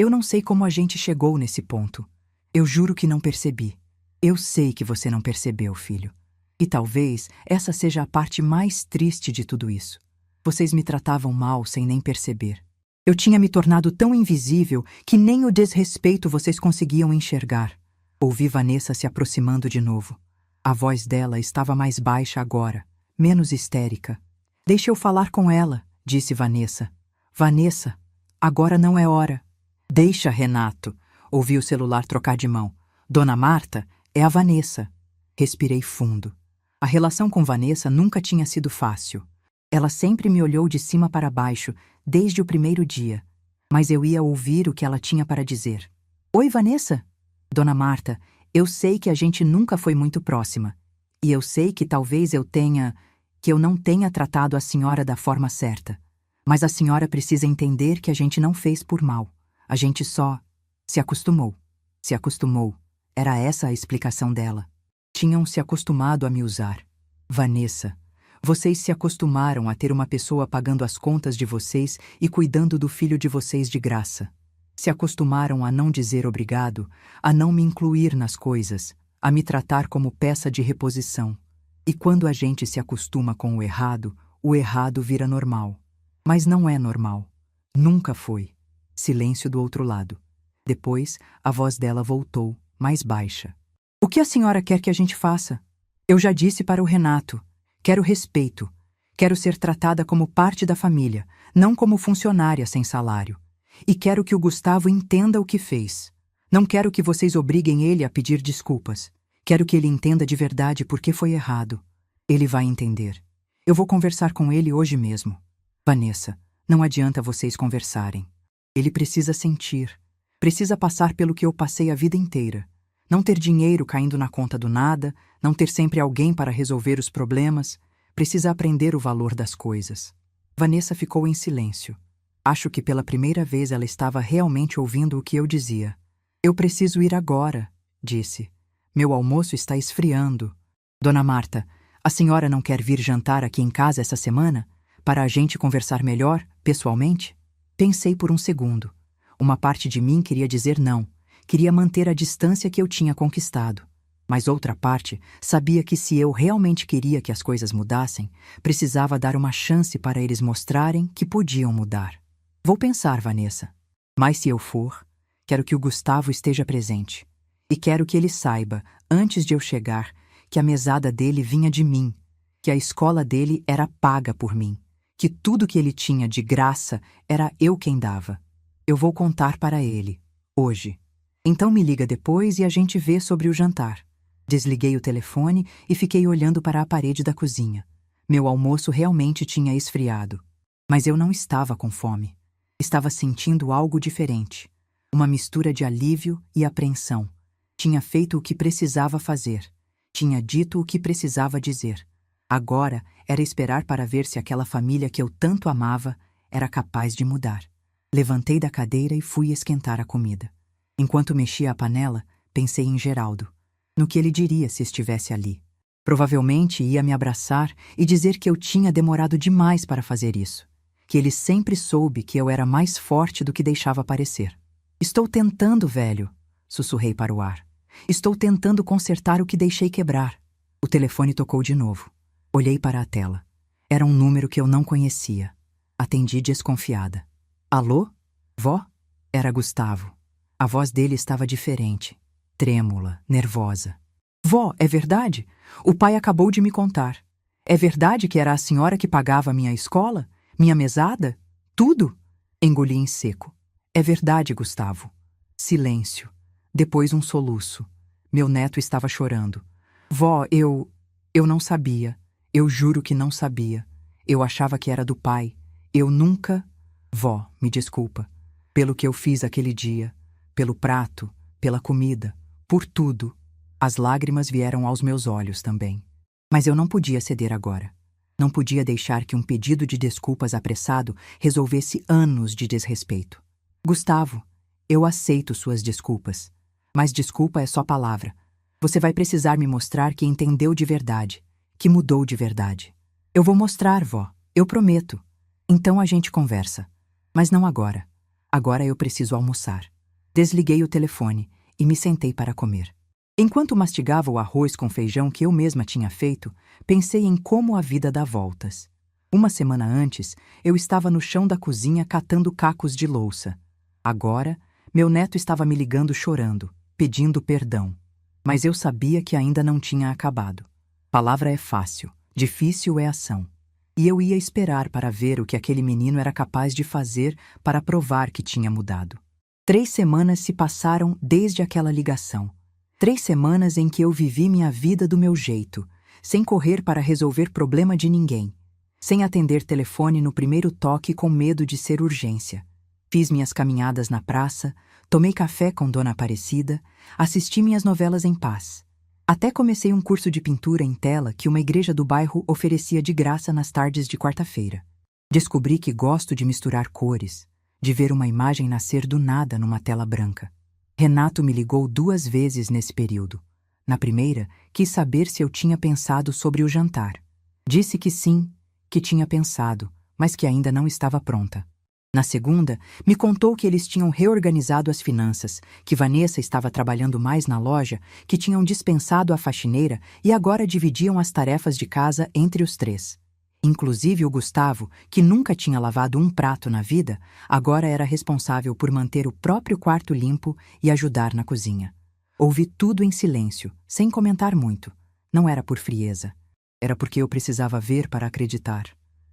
não sei como a gente chegou nesse ponto. Eu juro que não percebi. Eu sei que você não percebeu, filho. E talvez essa seja a parte mais triste de tudo isso. Vocês me tratavam mal sem nem perceber. Eu tinha me tornado tão invisível que nem o desrespeito vocês conseguiam enxergar. Ouvi Vanessa se aproximando de novo. A voz dela estava mais baixa agora, menos histérica. Deixe eu falar com ela, disse Vanessa. Vanessa, agora não é hora. Deixa, Renato. Ouvi o celular trocar de mão. Dona Marta, é a Vanessa. Respirei fundo. A relação com Vanessa nunca tinha sido fácil. Ela sempre me olhou de cima para baixo, desde o primeiro dia. Mas eu ia ouvir o que ela tinha para dizer. Oi, Vanessa? Dona Marta, eu sei que a gente nunca foi muito próxima. E eu sei que talvez que eu não tenha tratado a senhora da forma certa. Mas a senhora precisa entender que a gente não fez por mal. A gente só se acostumou. Se acostumou. Era essa a explicação dela. Tinham se acostumado a me usar. Vanessa, vocês se acostumaram a ter uma pessoa pagando as contas de vocês e cuidando do filho de vocês de graça. Se acostumaram a não dizer obrigado, a não me incluir nas coisas, a me tratar como peça de reposição. E quando a gente se acostuma com o errado vira normal. Mas não é normal. Nunca foi. Silêncio do outro lado. Depois, a voz dela voltou, mais baixa. O que a senhora quer que a gente faça? Eu já disse para o Renato. Quero respeito. Quero ser tratada como parte da família, não como funcionária sem salário. E quero que o Gustavo entenda o que fez. Não quero que vocês obriguem ele a pedir desculpas. Quero que ele entenda de verdade por que foi errado. Ele vai entender. Eu vou conversar com ele hoje mesmo. Vanessa, não adianta vocês conversarem. Ele precisa sentir. Precisa passar pelo que eu passei a vida inteira. Não ter dinheiro caindo na conta do nada, não ter sempre alguém para resolver os problemas. Precisa aprender o valor das coisas. Vanessa ficou em silêncio. Acho que pela primeira vez ela estava realmente ouvindo o que eu dizia. Eu preciso ir agora, disse. Meu almoço está esfriando. Dona Marta, a senhora não quer vir jantar aqui em casa essa semana? Para a gente conversar melhor, pessoalmente? Pensei por um segundo. Uma parte de mim queria dizer não. Queria manter a distância que eu tinha conquistado. Mas outra parte sabia que se eu realmente queria que as coisas mudassem, precisava dar uma chance para eles mostrarem que podiam mudar. Vou pensar, Vanessa. Mas se eu for, quero que o Gustavo esteja presente. E quero que ele saiba, antes de eu chegar, que a mesada dele vinha de mim, que a escola dele era paga por mim, que tudo que ele tinha de graça era eu quem dava. Eu vou contar para ele, hoje. Então me liga depois e a gente vê sobre o jantar. Desliguei o telefone e fiquei olhando para a parede da cozinha. Meu almoço realmente tinha esfriado. Mas eu não estava com fome. Estava sentindo algo diferente. Uma mistura de alívio e apreensão. Tinha feito o que precisava fazer. Tinha dito o que precisava dizer. Agora era esperar para ver se aquela família que eu tanto amava era capaz de mudar. Levantei da cadeira e fui esquentar a comida. Enquanto mexia a panela, pensei em Geraldo. No que ele diria se estivesse ali. Provavelmente ia me abraçar e dizer que eu tinha demorado demais para fazer isso. Que ele sempre soube que eu era mais forte do que deixava parecer. Estou tentando, velho, sussurrei para o ar. Estou tentando consertar o que deixei quebrar. O telefone tocou de novo. Olhei para a tela. Era um número que eu não conhecia. Atendi desconfiada. Alô? Vó? Era Gustavo. A voz dele estava diferente. Trêmula, nervosa. Vó, é verdade? O pai acabou de me contar. É verdade que era a senhora que pagava minha escola? Minha mesada? Tudo? Engoli em seco. É verdade, Gustavo. Silêncio. Depois um soluço. Meu neto estava chorando. Vó, eu não sabia. Eu juro que não sabia. Eu achava que era do pai. Eu nunca... Vó, me desculpa. Pelo que eu fiz aquele dia. Pelo prato. Pela comida. Por tudo. As lágrimas vieram aos meus olhos também. Mas eu não podia ceder agora. Não podia deixar que um pedido de desculpas apressado resolvesse anos de desrespeito. Gustavo, Eu aceito suas desculpas. Mas desculpa é só palavra. Você vai precisar me mostrar que entendeu de verdade, que mudou de verdade. Eu vou mostrar, vó. Eu prometo. Então a gente conversa. Mas não agora. Agora eu preciso almoçar. Desliguei o telefone e me sentei para comer. Enquanto mastigava o arroz com feijão que eu mesma tinha feito, pensei em como a vida dá voltas. Uma semana antes, eu estava no chão da cozinha catando cacos de louça. Agora, meu neto estava me ligando chorando, pedindo perdão. Mas eu sabia que ainda não tinha acabado. Palavra é fácil, difícil é ação. E eu ia esperar para ver o que aquele menino era capaz de fazer para provar que tinha mudado. 3 semanas se passaram desde aquela ligação. 3 semanas em que eu vivi minha vida do meu jeito, sem correr para resolver problema de ninguém, sem atender telefone no primeiro toque com medo de ser urgência. Fiz minhas caminhadas na praça, tomei café com Dona Aparecida, assisti minhas novelas em paz. Até comecei um curso de pintura em tela que uma igreja do bairro oferecia de graça nas tardes de quarta-feira. Descobri que gosto de misturar cores, de ver uma imagem nascer do nada numa tela branca. Renato me ligou 2 vezes nesse período. Na primeira, quis saber se eu tinha pensado sobre o jantar. Disse que sim, que tinha pensado, mas que ainda não estava pronta. Na segunda, me contou que eles tinham reorganizado as finanças, que Vanessa estava trabalhando mais na loja, que tinham dispensado a faxineira e agora dividiam as tarefas de casa entre os 3. Inclusive o Gustavo, que nunca tinha lavado um prato na vida, agora era responsável por manter o próprio quarto limpo e ajudar na cozinha. Ouvi tudo em silêncio, sem comentar muito. Não era por frieza. Era porque eu precisava ver para acreditar.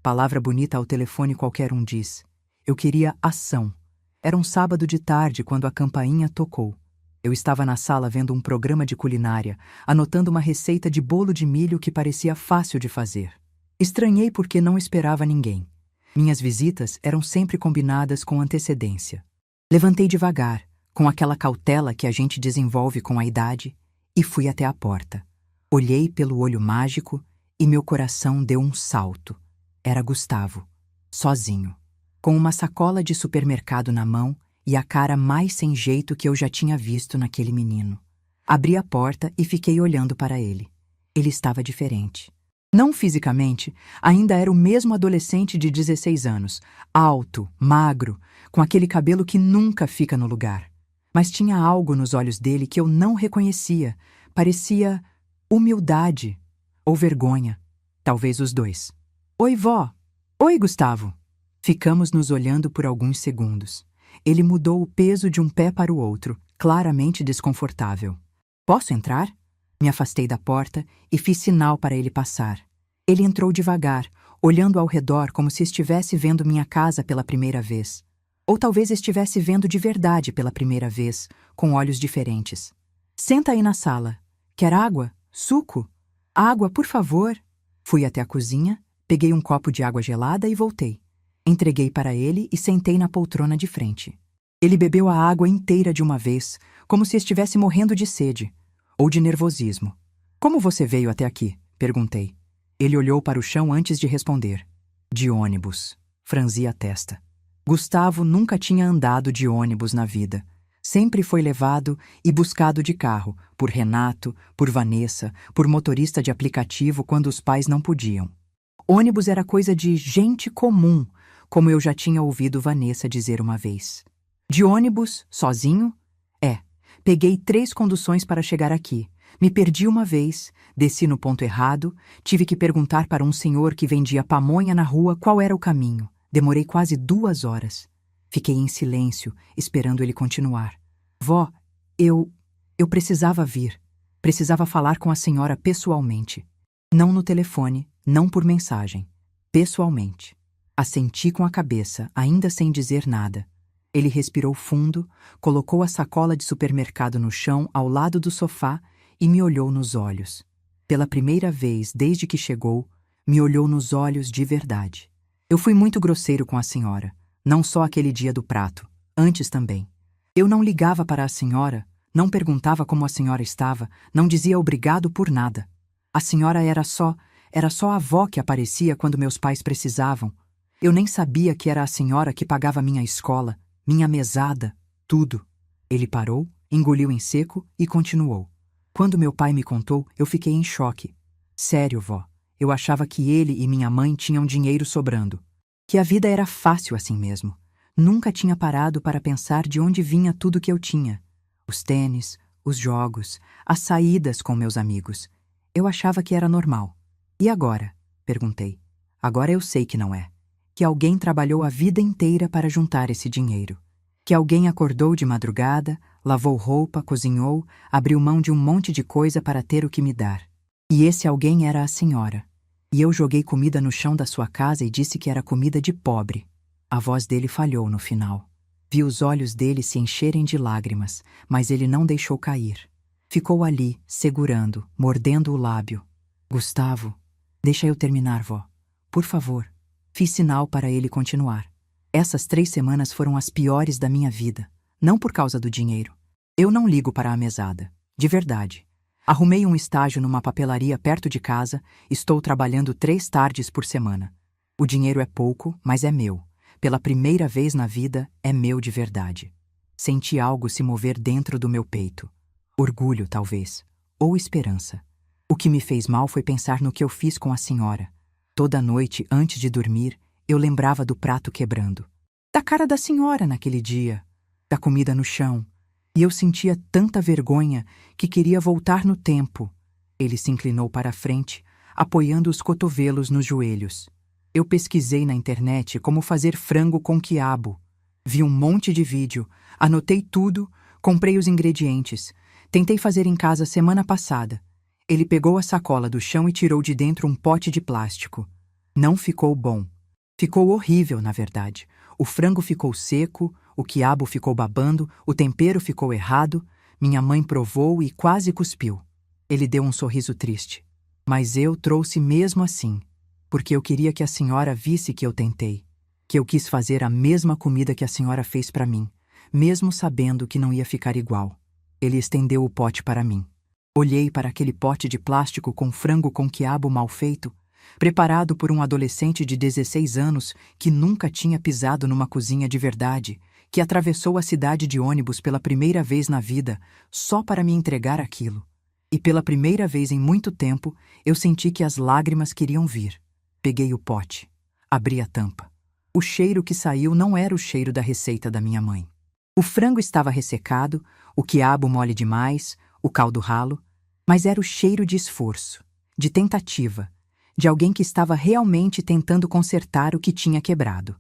Palavra bonita ao telefone qualquer um diz. Eu queria ação. Era um sábado de tarde quando a campainha tocou. Eu estava na sala vendo um programa de culinária, anotando uma receita de bolo de milho que parecia fácil de fazer. Estranhei porque não esperava ninguém. Minhas visitas eram sempre combinadas com antecedência. Levantei devagar, com aquela cautela que a gente desenvolve com a idade, e fui até a porta. Olhei pelo olho mágico e meu coração deu um salto. Era Gustavo, sozinho, com uma sacola de supermercado na mão e a cara mais sem jeito que eu já tinha visto naquele menino. Abri a porta e fiquei olhando para ele. Ele estava diferente. Não fisicamente, ainda era o mesmo adolescente de 16 anos, alto, magro, com aquele cabelo que nunca fica no lugar. Mas tinha algo nos olhos dele que eu não reconhecia. Parecia humildade ou vergonha, talvez os dois. Oi, vó. Oi, Gustavo. Ficamos nos olhando por alguns segundos. Ele mudou o peso de um pé para o outro, claramente desconfortável. Posso entrar? Me afastei da porta e fiz sinal para ele passar. Ele entrou devagar, olhando ao redor como se estivesse vendo minha casa pela primeira vez. Ou talvez estivesse vendo de verdade pela primeira vez, com olhos diferentes. Senta aí na sala. Quer água? Suco? Água, por favor. Fui até a cozinha, peguei um copo de água gelada e voltei. Entreguei para ele e sentei na poltrona de frente. Ele bebeu a água inteira de uma vez, como se estivesse morrendo de sede, ou de nervosismo. Como você veio até aqui? Perguntei. Ele olhou para o chão antes de responder. De ônibus. Franzi a testa. Gustavo nunca tinha andado de ônibus na vida. Sempre foi levado e buscado de carro, por Renato, por Vanessa, por motorista de aplicativo quando os pais não podiam. Ônibus era coisa de gente comum, como eu já tinha ouvido Vanessa dizer uma vez. De ônibus, sozinho? Peguei 3 conduções para chegar aqui. Me perdi uma vez, desci no ponto errado, tive que perguntar para um senhor que vendia pamonha na rua qual era o caminho. Demorei quase 2 horas. Fiquei em silêncio, esperando ele continuar. Vó, eu precisava vir. Precisava falar com a senhora pessoalmente. Não no telefone, não por mensagem. Pessoalmente. Assenti com a cabeça, ainda sem dizer nada. Ele respirou fundo, colocou a sacola de supermercado no chão ao lado do sofá e me olhou nos olhos. Pela primeira vez desde que chegou, me olhou nos olhos de verdade. Eu fui muito grosseiro com a senhora, não só aquele dia do prato, antes também. Eu não ligava para a senhora, não perguntava como a senhora estava, não dizia obrigado por nada. A senhora era só a avó que aparecia quando meus pais precisavam. Eu nem sabia que era a senhora que pagava minha escola, minha mesada, tudo. Ele parou, engoliu em seco e continuou. Quando meu pai me contou, eu fiquei em choque. Sério, vó, eu achava que ele e minha mãe tinham dinheiro sobrando. Que a vida era fácil assim mesmo. Nunca tinha parado para pensar de onde vinha tudo que eu tinha. Os tênis, os jogos, as saídas com meus amigos. Eu achava que era normal. E agora? Perguntei. Agora eu sei que não é. Que alguém trabalhou a vida inteira para juntar esse dinheiro. Que alguém acordou de madrugada, lavou roupa, cozinhou, abriu mão de um monte de coisa para ter o que me dar. E esse alguém era a senhora. E eu joguei comida no chão da sua casa e disse que era comida de pobre. A voz dele falhou no final. Vi os olhos dele se encherem de lágrimas, mas ele não deixou cair. Ficou ali, segurando, mordendo o lábio. Gustavo, deixa eu terminar, vó. Por favor. Fiz sinal para ele continuar. Essas 3 semanas foram as piores da minha vida. Não por causa do dinheiro. Eu não ligo para a mesada. De verdade. Arrumei um estágio numa papelaria perto de casa, estou trabalhando 3 tardes por semana. O dinheiro é pouco, mas é meu. Pela primeira vez na vida, é meu de verdade. Senti algo se mover dentro do meu peito. Orgulho, talvez. Ou esperança. O que me fez mal foi pensar no que eu fiz com a senhora. Toda noite, antes de dormir, eu lembrava do prato quebrando. Da cara da senhora naquele dia. Da comida no chão. E eu sentia tanta vergonha que queria voltar no tempo. Ele se inclinou para a frente, apoiando os cotovelos nos joelhos. Eu pesquisei na internet como fazer frango com quiabo. Vi um monte de vídeo, anotei tudo, comprei os ingredientes. Tentei fazer em casa semana passada. Ele pegou a sacola do chão e tirou de dentro um pote de plástico. Não ficou bom. Ficou horrível, na verdade. O frango ficou seco, o quiabo ficou babando, o tempero ficou errado. Minha mãe provou e quase cuspiu. Ele deu um sorriso triste. Mas eu trouxe mesmo assim, porque eu queria que a senhora visse que eu tentei, que eu quis fazer a mesma comida que a senhora fez para mim, mesmo sabendo que não ia ficar igual. Ele estendeu o pote para mim. Olhei para aquele pote de plástico com frango com quiabo mal feito, preparado por um adolescente de 16 anos que nunca tinha pisado numa cozinha de verdade, que atravessou a cidade de ônibus pela primeira vez na vida só para me entregar aquilo. E pela primeira vez em muito tempo, eu senti que as lágrimas queriam vir. Peguei o pote. Abri a tampa. O cheiro que saiu não era o cheiro da receita da minha mãe. O frango estava ressecado, o quiabo mole demais, o caldo ralo, mas era o cheiro de esforço, de tentativa, de alguém que estava realmente tentando consertar o que tinha quebrado.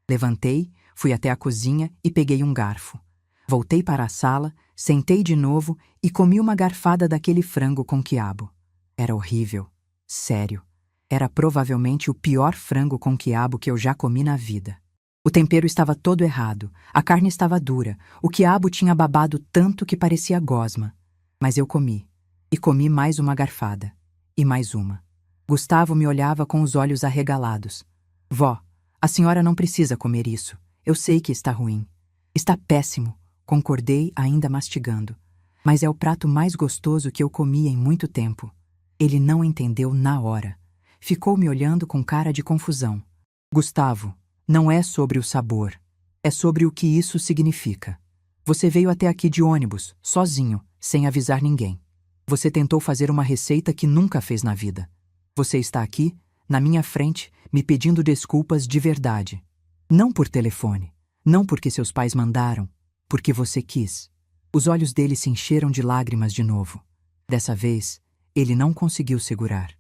Levantei, fui até a cozinha e peguei um garfo. Voltei para a sala, sentei de novo e comi uma garfada daquele frango com quiabo. Era horrível. Sério. Era provavelmente o pior frango com quiabo que eu já comi na vida. O tempero estava todo errado, a carne estava dura, o quiabo tinha babado tanto que parecia gosma. Mas eu comi. E comi mais uma garfada. E mais uma. Gustavo me olhava com os olhos arregalados. Vó, a senhora não precisa comer isso. Eu sei que está ruim. Está péssimo, concordei, ainda mastigando. Mas é o prato mais gostoso que eu comi em muito tempo. Ele não entendeu na hora. Ficou me olhando com cara de confusão. Gustavo, não é sobre o sabor. É sobre o que isso significa. Você veio até aqui de ônibus, sozinho, sem avisar ninguém. Você tentou fazer uma receita que nunca fez na vida. Você está aqui, na minha frente, me pedindo desculpas de verdade. Não por telefone, não porque seus pais mandaram, porque você quis. Os olhos dele se encheram de lágrimas de novo. Dessa vez, ele não conseguiu segurar.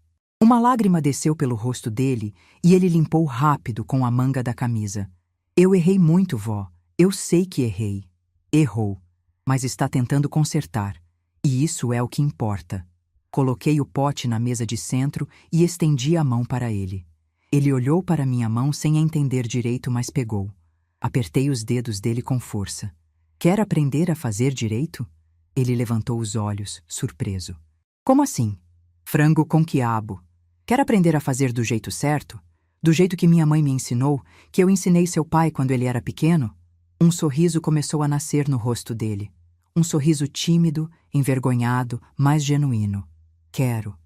Uma lágrima desceu pelo rosto dele e ele limpou rápido com a manga da camisa. Eu errei muito, vó. Eu sei que errei. Errou, mas está tentando consertar. E isso é o que importa. Coloquei o pote na mesa de centro e estendi a mão para ele. Ele olhou para minha mão sem entender direito, mas pegou. Apertei os dedos dele com força. Quer aprender a fazer direito? Ele levantou os olhos, surpreso. Como assim? Frango com quiabo. Quer aprender a fazer do jeito certo? Do jeito que minha mãe me ensinou, que eu ensinei seu pai quando ele era pequeno? Um sorriso começou a nascer no rosto dele. Um sorriso tímido, envergonhado, mas genuíno. Quero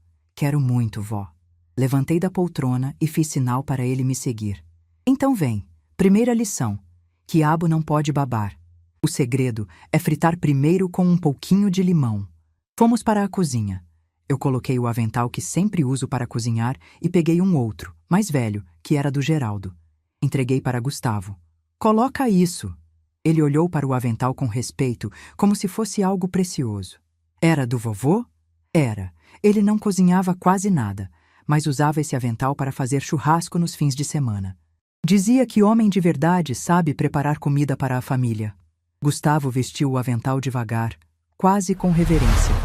muito, vó. Levantei da poltrona e fiz sinal para ele me seguir. Então vem. Primeira lição. Quiabo não pode babar. O segredo é fritar primeiro com um pouquinho de limão. Fomos para a cozinha. Eu coloquei o avental que sempre uso para cozinhar e peguei um outro, mais velho, que era do Geraldo. Entreguei para Gustavo. Coloca isso. Ele olhou para o avental com respeito, como se fosse algo precioso. Era do vovô? Era. Ele não cozinhava quase nada, mas usava esse avental para fazer churrasco nos fins de semana. Dizia que homem de verdade sabe preparar comida para a família. Gustavo vestiu o avental devagar, quase com reverência.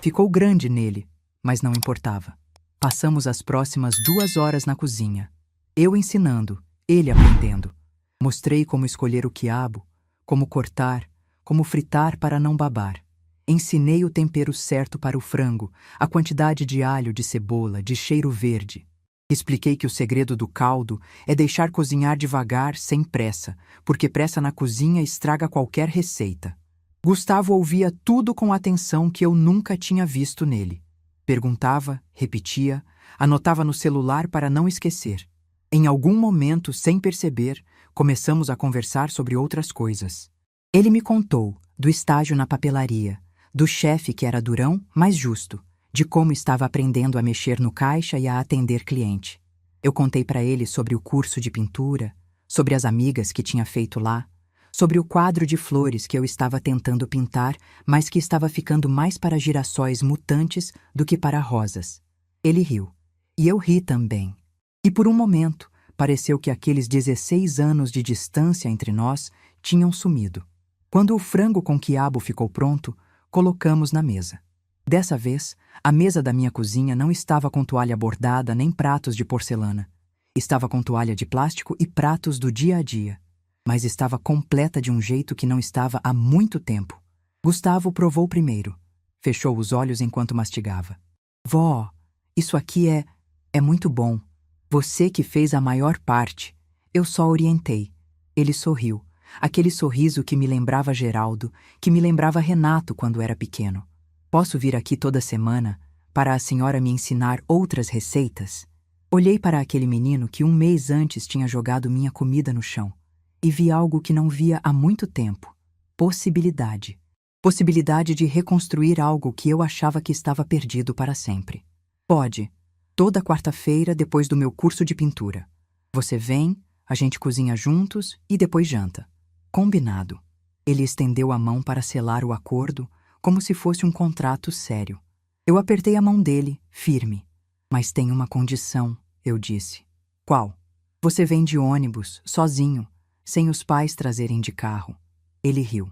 Ficou grande nele, mas não importava. Passamos as próximas 2 horas na cozinha. Eu ensinando, ele aprendendo. Mostrei como escolher o quiabo, como cortar, como fritar para não babar. Ensinei o tempero certo para o frango, a quantidade de alho, de cebola, de cheiro verde. Expliquei que o segredo do caldo é deixar cozinhar devagar, sem pressa, porque pressa na cozinha estraga qualquer receita. Gustavo ouvia tudo com atenção que eu nunca tinha visto nele. Perguntava, repetia, anotava no celular para não esquecer. Em algum momento, sem perceber, começamos a conversar sobre outras coisas. Ele me contou do estágio na papelaria, do chefe que era durão, mas justo, de como estava aprendendo a mexer no caixa e a atender cliente. Eu contei para ele sobre o curso de pintura, sobre as amigas que tinha feito lá, sobre o quadro de flores que eu estava tentando pintar, mas que estava ficando mais para girassóis mutantes do que para rosas. Ele riu. E eu ri também. E por um momento, pareceu que aqueles 16 anos de distância entre nós tinham sumido. Quando o frango com quiabo ficou pronto, colocamos na mesa. Dessa vez, a mesa da minha cozinha não estava com toalha bordada nem pratos de porcelana. Estava com toalha de plástico e pratos do dia a dia. Mas estava completa de um jeito que não estava há muito tempo. Gustavo provou primeiro. Fechou os olhos enquanto mastigava. Vó, isso aqui é muito bom. Você que fez a maior parte. Eu só orientei. Ele sorriu. Aquele sorriso que me lembrava Geraldo, que me lembrava Renato quando era pequeno. Posso vir aqui toda semana para a senhora me ensinar outras receitas? Olhei para aquele menino que 1 mês antes tinha jogado minha comida no chão e vi algo que não via há muito tempo. Possibilidade. Possibilidade de reconstruir algo que eu achava que estava perdido para sempre. Pode. Toda quarta-feira depois do meu curso de pintura. Você vem, a gente cozinha juntos e depois janta. Combinado. Ele estendeu a mão para selar o acordo, como se fosse um contrato sério. Eu apertei a mão dele, firme. Mas tem uma condição, eu disse. Qual? Você vem de ônibus, sozinho, sem os pais trazerem de carro. Ele riu.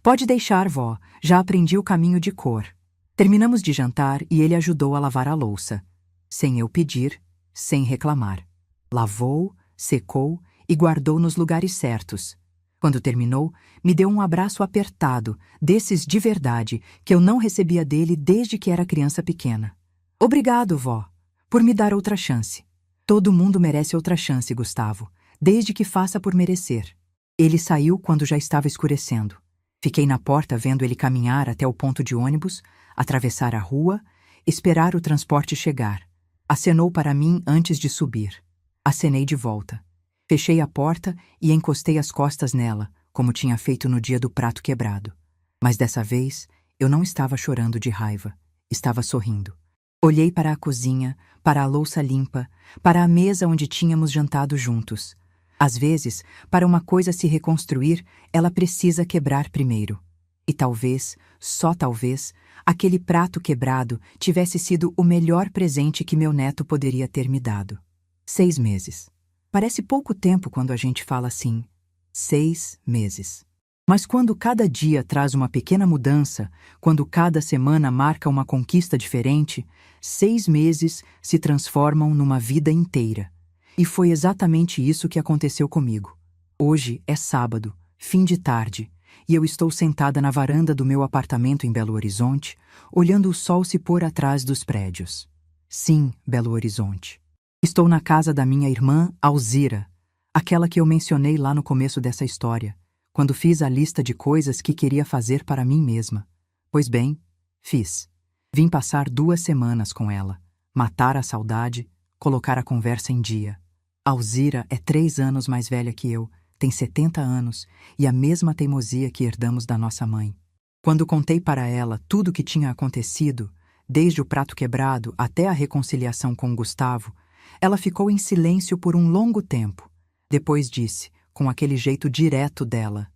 Pode deixar, vó, já aprendi o caminho de cor. Terminamos de jantar e ele ajudou a lavar a louça. Sem eu pedir, sem reclamar. Lavou, secou e guardou nos lugares certos. Quando terminou, me deu um abraço apertado, desses de verdade, que eu não recebia dele desde que era criança pequena. Obrigado, vó, por me dar outra chance. Todo mundo merece outra chance, Gustavo, desde que faça por merecer. Ele saiu quando já estava escurecendo. Fiquei na porta vendo ele caminhar até o ponto de ônibus, atravessar a rua, esperar o transporte chegar. Acenou para mim antes de subir. Acenei de volta. Fechei a porta e encostei as costas nela, como tinha feito no dia do prato quebrado. Mas dessa vez, eu não estava chorando de raiva. Estava sorrindo. Olhei para a cozinha, para a louça limpa, para a mesa onde tínhamos jantado juntos. Às vezes, para uma coisa se reconstruir, ela precisa quebrar primeiro. E talvez, só talvez, aquele prato quebrado tivesse sido o melhor presente que meu neto poderia ter me dado. 6 meses. Parece pouco tempo quando a gente fala assim. 6 meses. Mas quando cada dia traz uma pequena mudança, quando cada semana marca uma conquista diferente, 6 meses se transformam numa vida inteira. E foi exatamente isso que aconteceu comigo. Hoje é sábado, fim de tarde, e eu estou sentada na varanda do meu apartamento em Belo Horizonte, olhando o sol se pôr atrás dos prédios. Sim, Belo Horizonte. Estou na casa da minha irmã Alzira, aquela que eu mencionei lá no começo dessa história, quando fiz a lista de coisas que queria fazer para mim mesma. Pois bem, fiz. Vim passar 2 semanas com ela, matar a saudade, colocar a conversa em dia. Alzira é 3 anos mais velha que eu, tem 70 anos e a mesma teimosia que herdamos da nossa mãe. Quando contei para ela tudo o que tinha acontecido, desde o prato quebrado até a reconciliação com Gustavo, ela ficou em silêncio por um longo tempo. Depois disse, com aquele jeito direto dela: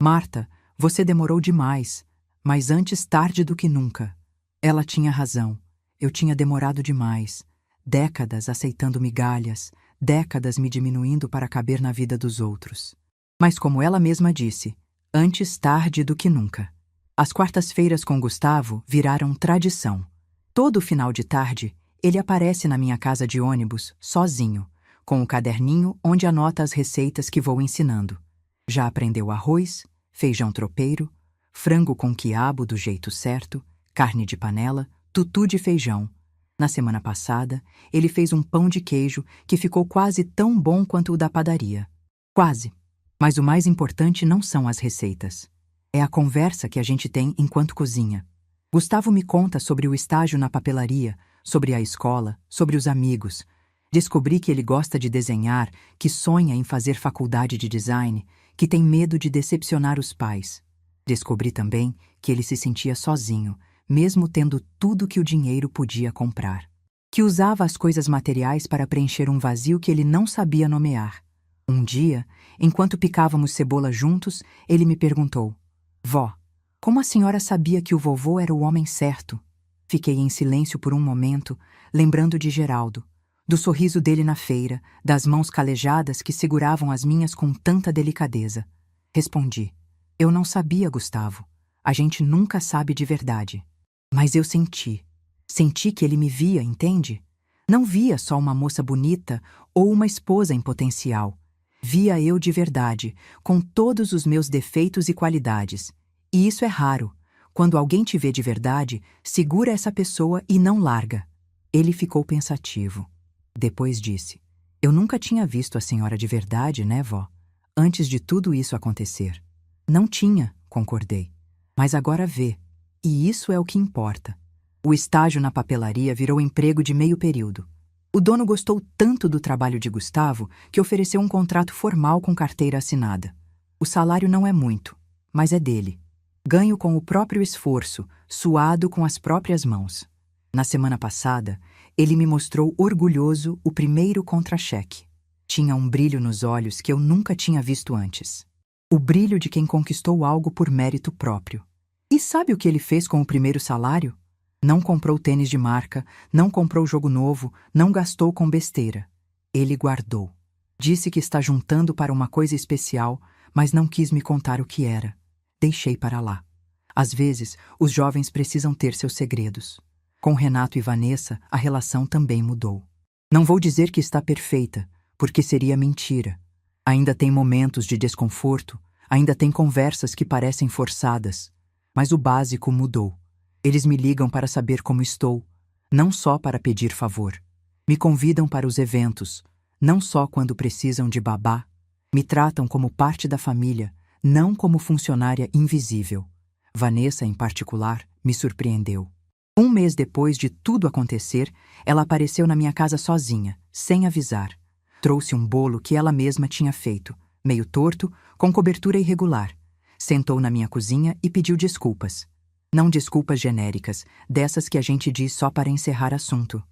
Marta, você demorou demais, mas antes tarde do que nunca. Ela tinha razão. Eu tinha demorado demais. Décadas aceitando migalhas, décadas me diminuindo para caber na vida dos outros. Mas como ela mesma disse, antes tarde do que nunca. As quartas-feiras com Gustavo viraram tradição. Todo final de tarde, ele aparece na minha casa de ônibus, sozinho, com o caderninho onde anota as receitas que vou ensinando. Já aprendeu arroz, feijão tropeiro, frango com quiabo do jeito certo, carne de panela, tutu de feijão. Na semana passada, ele fez um pão de queijo que ficou quase tão bom quanto o da padaria. Quase. Mas o mais importante não são as receitas. É a conversa que a gente tem enquanto cozinha. Gustavo me conta sobre o estágio na papelaria, sobre a escola, sobre os amigos. Descobri que ele gosta de desenhar, que sonha em fazer faculdade de design, que tem medo de decepcionar os pais. Descobri também que ele se sentia sozinho, mesmo tendo tudo que o dinheiro podia comprar. Que usava as coisas materiais para preencher um vazio que ele não sabia nomear. Um dia, enquanto picávamos cebola juntos, ele me perguntou: Vó, como a senhora sabia que o vovô era o homem certo? Fiquei em silêncio por um momento, lembrando de Geraldo, do sorriso dele na feira, das mãos calejadas que seguravam as minhas com tanta delicadeza. Respondi: Eu não sabia, Gustavo. A gente nunca sabe de verdade. Mas eu senti. Senti que ele me via, entende? Não via só uma moça bonita ou uma esposa em potencial. Via eu de verdade, com todos os meus defeitos e qualidades. E isso é raro. Quando alguém te vê de verdade, segura essa pessoa e não larga. Ele ficou pensativo. Depois disse: Eu nunca tinha visto a senhora de verdade, né, vó? Antes de tudo isso acontecer. Não tinha, concordei. Mas agora vê. E isso é o que importa. O estágio na papelaria virou emprego de meio período. O dono gostou tanto do trabalho de Gustavo que ofereceu um contrato formal com carteira assinada. O salário não é muito, mas é dele. Ganho com o próprio esforço, suado com as próprias mãos. Na semana passada, ele me mostrou orgulhoso o primeiro contra-cheque. Tinha um brilho nos olhos que eu nunca tinha visto antes. O brilho de quem conquistou algo por mérito próprio. E sabe o que ele fez com o primeiro salário? Não comprou tênis de marca, não comprou jogo novo, não gastou com besteira. Ele guardou. Disse que está juntando para uma coisa especial, mas não quis me contar o que era. Deixei para lá. Às vezes, os jovens precisam ter seus segredos. Com Renato e Vanessa, a relação também mudou. Não vou dizer que está perfeita, porque seria mentira. Ainda tem momentos de desconforto, ainda tem conversas que parecem forçadas. Mas o básico mudou. Eles me ligam para saber como estou, não só para pedir favor. Me convidam para os eventos, não só quando precisam de babá. Me tratam como parte da família, não como funcionária invisível. Vanessa, em particular, me surpreendeu. Um mês depois de tudo acontecer, ela apareceu na minha casa sozinha, sem avisar. Trouxe um bolo que ela mesma tinha feito, meio torto, com cobertura irregular. Sentou na minha cozinha e pediu desculpas. Não desculpas genéricas, dessas que a gente diz só para encerrar assunto.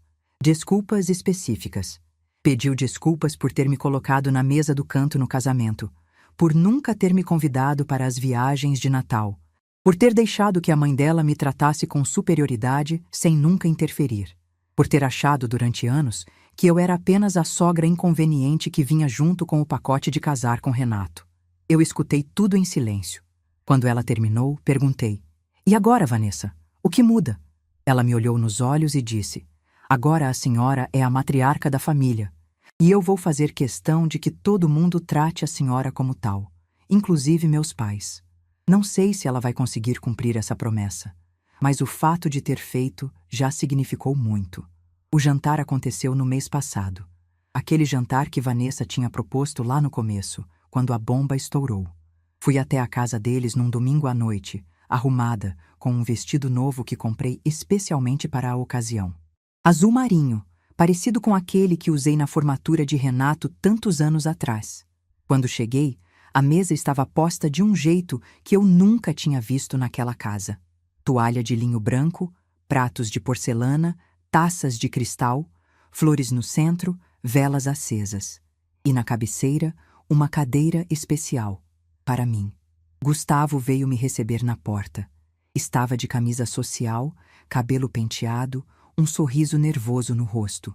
Desculpas específicas. Pediu desculpas por ter me colocado na mesa do canto no casamento, por nunca ter me convidado para as viagens de Natal, por ter deixado que a mãe dela me tratasse com superioridade sem nunca interferir, por ter achado durante anos que eu era apenas a sogra inconveniente que vinha junto com o pacote de casar com Renato. Eu escutei tudo em silêncio. Quando ela terminou, perguntei: E agora, Vanessa? O que muda? Ela me olhou nos olhos e disse: Agora a senhora é a matriarca da família, e eu vou fazer questão de que todo mundo trate a senhora como tal, inclusive meus pais. Não sei se ela vai conseguir cumprir essa promessa, mas o fato de ter feito já significou muito. O jantar aconteceu no mês passado. Aquele jantar que Vanessa tinha proposto lá no começo, quando a bomba estourou. Fui até a casa deles num domingo à noite, arrumada, com um vestido novo que comprei especialmente para a ocasião. Azul marinho, parecido com aquele que usei na formatura de Renato tantos anos atrás. Quando cheguei, A mesa estava posta de um jeito que eu nunca tinha visto naquela casa. Toalha de linho branco, pratos de porcelana, taças de cristal, flores no centro, velas acesas. E na cabeceira, uma cadeira especial, para mim. Gustavo veio me receber na porta. Estava de camisa social, cabelo penteado, um sorriso nervoso no rosto.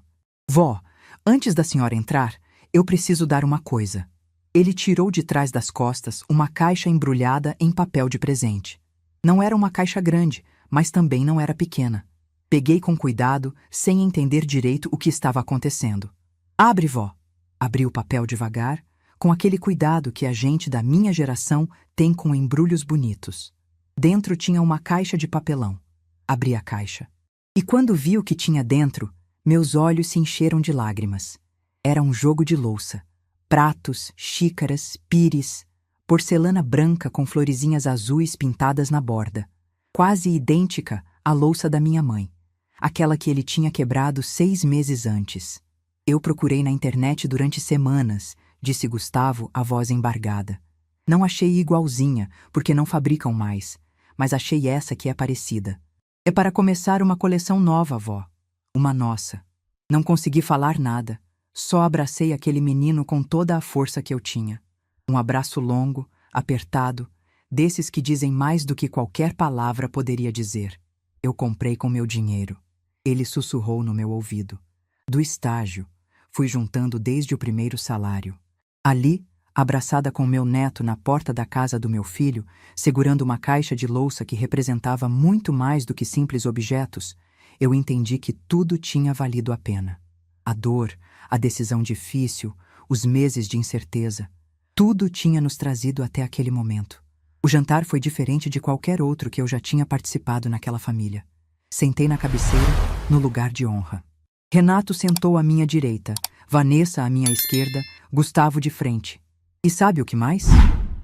Vó, antes da senhora entrar, eu preciso dar uma coisa. Ele tirou de trás das costas uma caixa embrulhada em papel de presente. Não era uma caixa grande, mas também não era pequena. Peguei com cuidado, sem entender direito o que estava acontecendo. Abre, vó. Abri o papel devagar, com aquele cuidado que a gente da minha geração tem com embrulhos bonitos. Dentro tinha uma caixa de papelão. Abri a caixa. E quando vi o que tinha dentro, meus olhos se encheram de lágrimas. Era um jogo de louça. Pratos, xícaras, pires, porcelana branca com florezinhas azuis pintadas na borda. Quase idêntica à louça da minha mãe. Aquela que ele tinha quebrado 6 meses antes. Eu procurei na internet durante semanas, disse Gustavo, a voz embargada. Não achei igualzinha, porque não fabricam mais, mas achei essa que é parecida. É para começar uma coleção nova, vó. Uma nossa. Não consegui falar nada. Só abracei aquele menino com toda a força que eu tinha. Um abraço longo, apertado, desses que dizem mais do que qualquer palavra poderia dizer. Eu comprei com meu dinheiro. Ele sussurrou no meu ouvido. Do estágio, fui juntando desde o primeiro salário. Ali, abraçada com meu neto na porta da casa do meu filho, segurando uma caixa de louça que representava muito mais do que simples objetos, eu entendi que tudo tinha valido a pena. A dor, a decisão difícil, os meses de incerteza, tudo tinha nos trazido até aquele momento. O jantar foi diferente de qualquer outro que eu já tinha participado naquela família. Sentei na cabeceira, no lugar de honra. Renato sentou à minha direita, Vanessa à minha esquerda, Gustavo de frente. E sabe o que mais?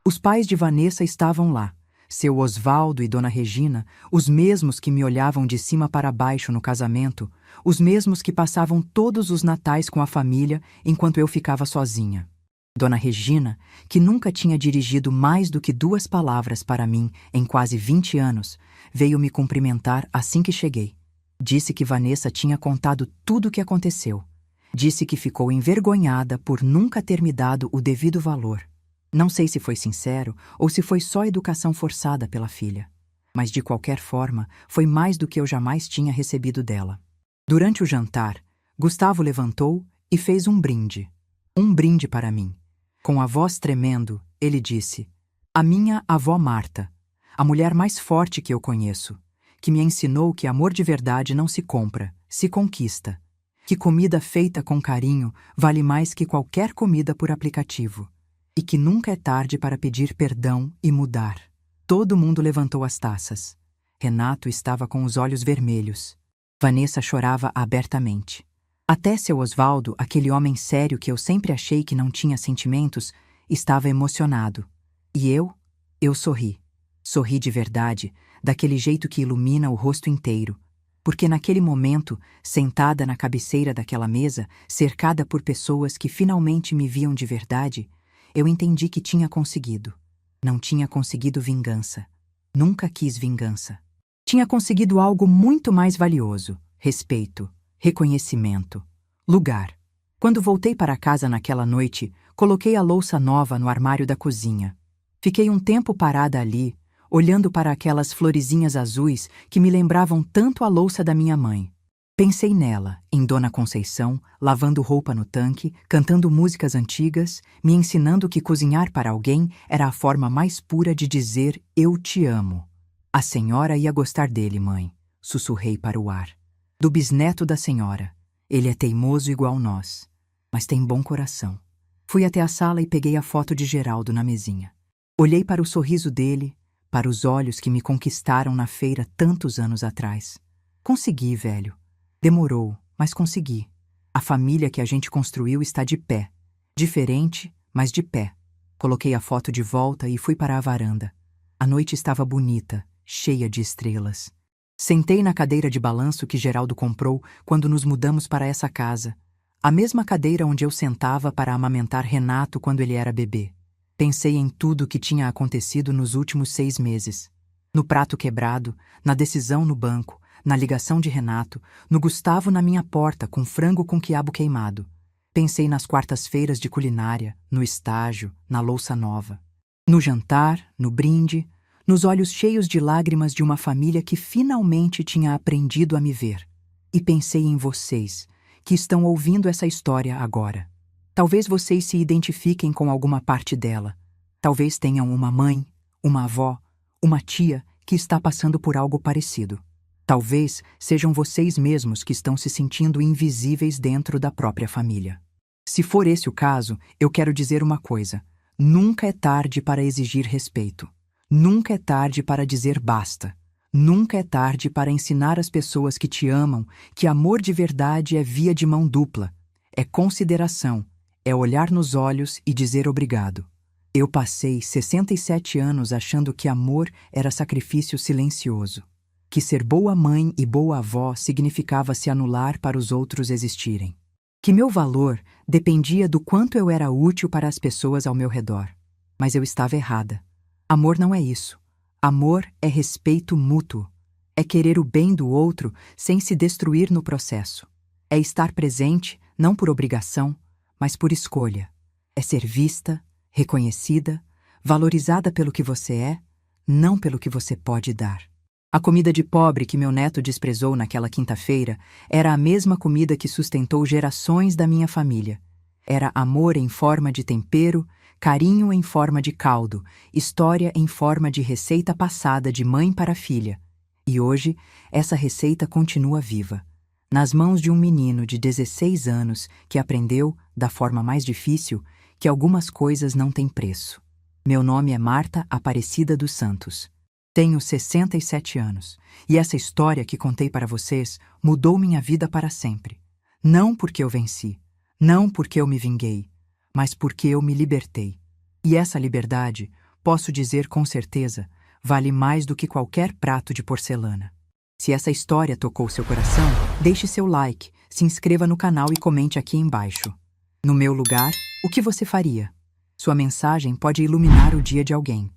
Os pais de Vanessa estavam lá. Seu Osvaldo e Dona Regina, os mesmos que me olhavam de cima para baixo no casamento, os mesmos que passavam todos os natais com a família enquanto eu ficava sozinha. Dona Regina, que nunca tinha dirigido mais do que 2 palavras para mim em quase 20 anos, veio me cumprimentar assim que cheguei. Disse que Vanessa tinha contado tudo o que aconteceu. Disse que ficou envergonhada por nunca ter me dado o devido valor. Não sei se foi sincero ou se foi só educação forçada pela filha. Mas, de qualquer forma, foi mais do que eu jamais tinha recebido dela. Durante o jantar, Gustavo levantou e fez um brinde. Um brinde para mim. Com a voz tremendo, ele disse: "A minha avó Marta, a mulher mais forte que eu conheço, que me ensinou que amor de verdade não se compra, se conquista. Que comida feita com carinho vale mais que qualquer comida por aplicativo. E que nunca é tarde para pedir perdão e mudar." Todo mundo levantou as taças. Renato estava com os olhos vermelhos. Vanessa chorava abertamente. Até seu Osvaldo, aquele homem sério que eu sempre achei que não tinha sentimentos, estava emocionado. E eu sorri. Sorri de verdade, daquele jeito que ilumina o rosto inteiro. Porque naquele momento, sentada na cabeceira daquela mesa, cercada por pessoas que finalmente me viam de verdade, eu entendi que tinha conseguido. Não tinha conseguido vingança. Nunca quis vingança. Tinha conseguido algo muito mais valioso: respeito, reconhecimento, lugar. Quando voltei para casa naquela noite, coloquei a louça nova no armário da cozinha. Fiquei um tempo parada ali, olhando para aquelas florezinhas azuis que me lembravam tanto a louça da minha mãe. Pensei nela, em Dona Conceição, lavando roupa no tanque, cantando músicas antigas, me ensinando que cozinhar para alguém era a forma mais pura de dizer "eu te amo". A senhora ia gostar dele, mãe, sussurrei para o ar. Do bisneto da senhora. Ele é teimoso igual nós, mas tem bom coração. Fui até a sala e peguei a foto de Geraldo na mesinha. Olhei para o sorriso dele, para os olhos que me conquistaram na feira tantos anos atrás. Consegui, velho. Demorou, mas consegui. A família que a gente construiu está de pé. Diferente, mas de pé. Coloquei a foto de volta e fui para a varanda. A noite estava bonita, cheia de estrelas. Sentei na cadeira de balanço que Geraldo comprou quando nos mudamos para essa casa. A mesma cadeira onde eu sentava para amamentar Renato quando ele era bebê. Pensei em tudo o que tinha acontecido nos últimos 6 meses. No prato quebrado, na decisão no banco, na ligação de Renato, no Gustavo na minha porta com frango com quiabo queimado. Pensei nas quartas-feiras de culinária, no estágio, na louça nova. No jantar, no brinde, nos olhos cheios de lágrimas de uma família que finalmente tinha aprendido a me ver. E pensei em vocês, que estão ouvindo essa história agora. Talvez vocês se identifiquem com alguma parte dela. Talvez tenham uma mãe, uma avó, uma tia que está passando por algo parecido. Talvez sejam vocês mesmos que estão se sentindo invisíveis dentro da própria família. Se for esse o caso, eu quero dizer uma coisa: nunca é tarde para exigir respeito. Nunca é tarde para dizer basta. Nunca é tarde para ensinar às pessoas que te amam que amor de verdade é via de mão dupla. É consideração, é olhar nos olhos e dizer obrigado. Eu passei 67 anos achando que amor era sacrifício silencioso. Que ser boa mãe e boa avó significava se anular para os outros existirem. Que meu valor dependia do quanto eu era útil para as pessoas ao meu redor. Mas eu estava errada. Amor não é isso. Amor é respeito mútuo. É querer o bem do outro sem se destruir no processo. É estar presente, não por obrigação, mas por escolha. É ser vista, reconhecida, valorizada pelo que você é, não pelo que você pode dar. A comida de pobre que meu neto desprezou naquela quinta-feira era a mesma comida que sustentou gerações da minha família. Era amor em forma de tempero, carinho em forma de caldo, história em forma de receita passada de mãe para filha. E hoje, essa receita continua viva, nas mãos de um menino de 16 anos que aprendeu, da forma mais difícil, que algumas coisas não têm preço. Meu nome é Marta Aparecida dos Santos. Tenho 67 anos, e essa história que contei para vocês mudou minha vida para sempre. Não porque eu venci, não porque eu me vinguei, mas porque eu me libertei. E essa liberdade, posso dizer com certeza, vale mais do que qualquer prato de porcelana. Se essa história tocou seu coração, deixe seu like, se inscreva no canal e comente aqui embaixo. No meu lugar, o que você faria? Sua mensagem pode iluminar o dia de alguém.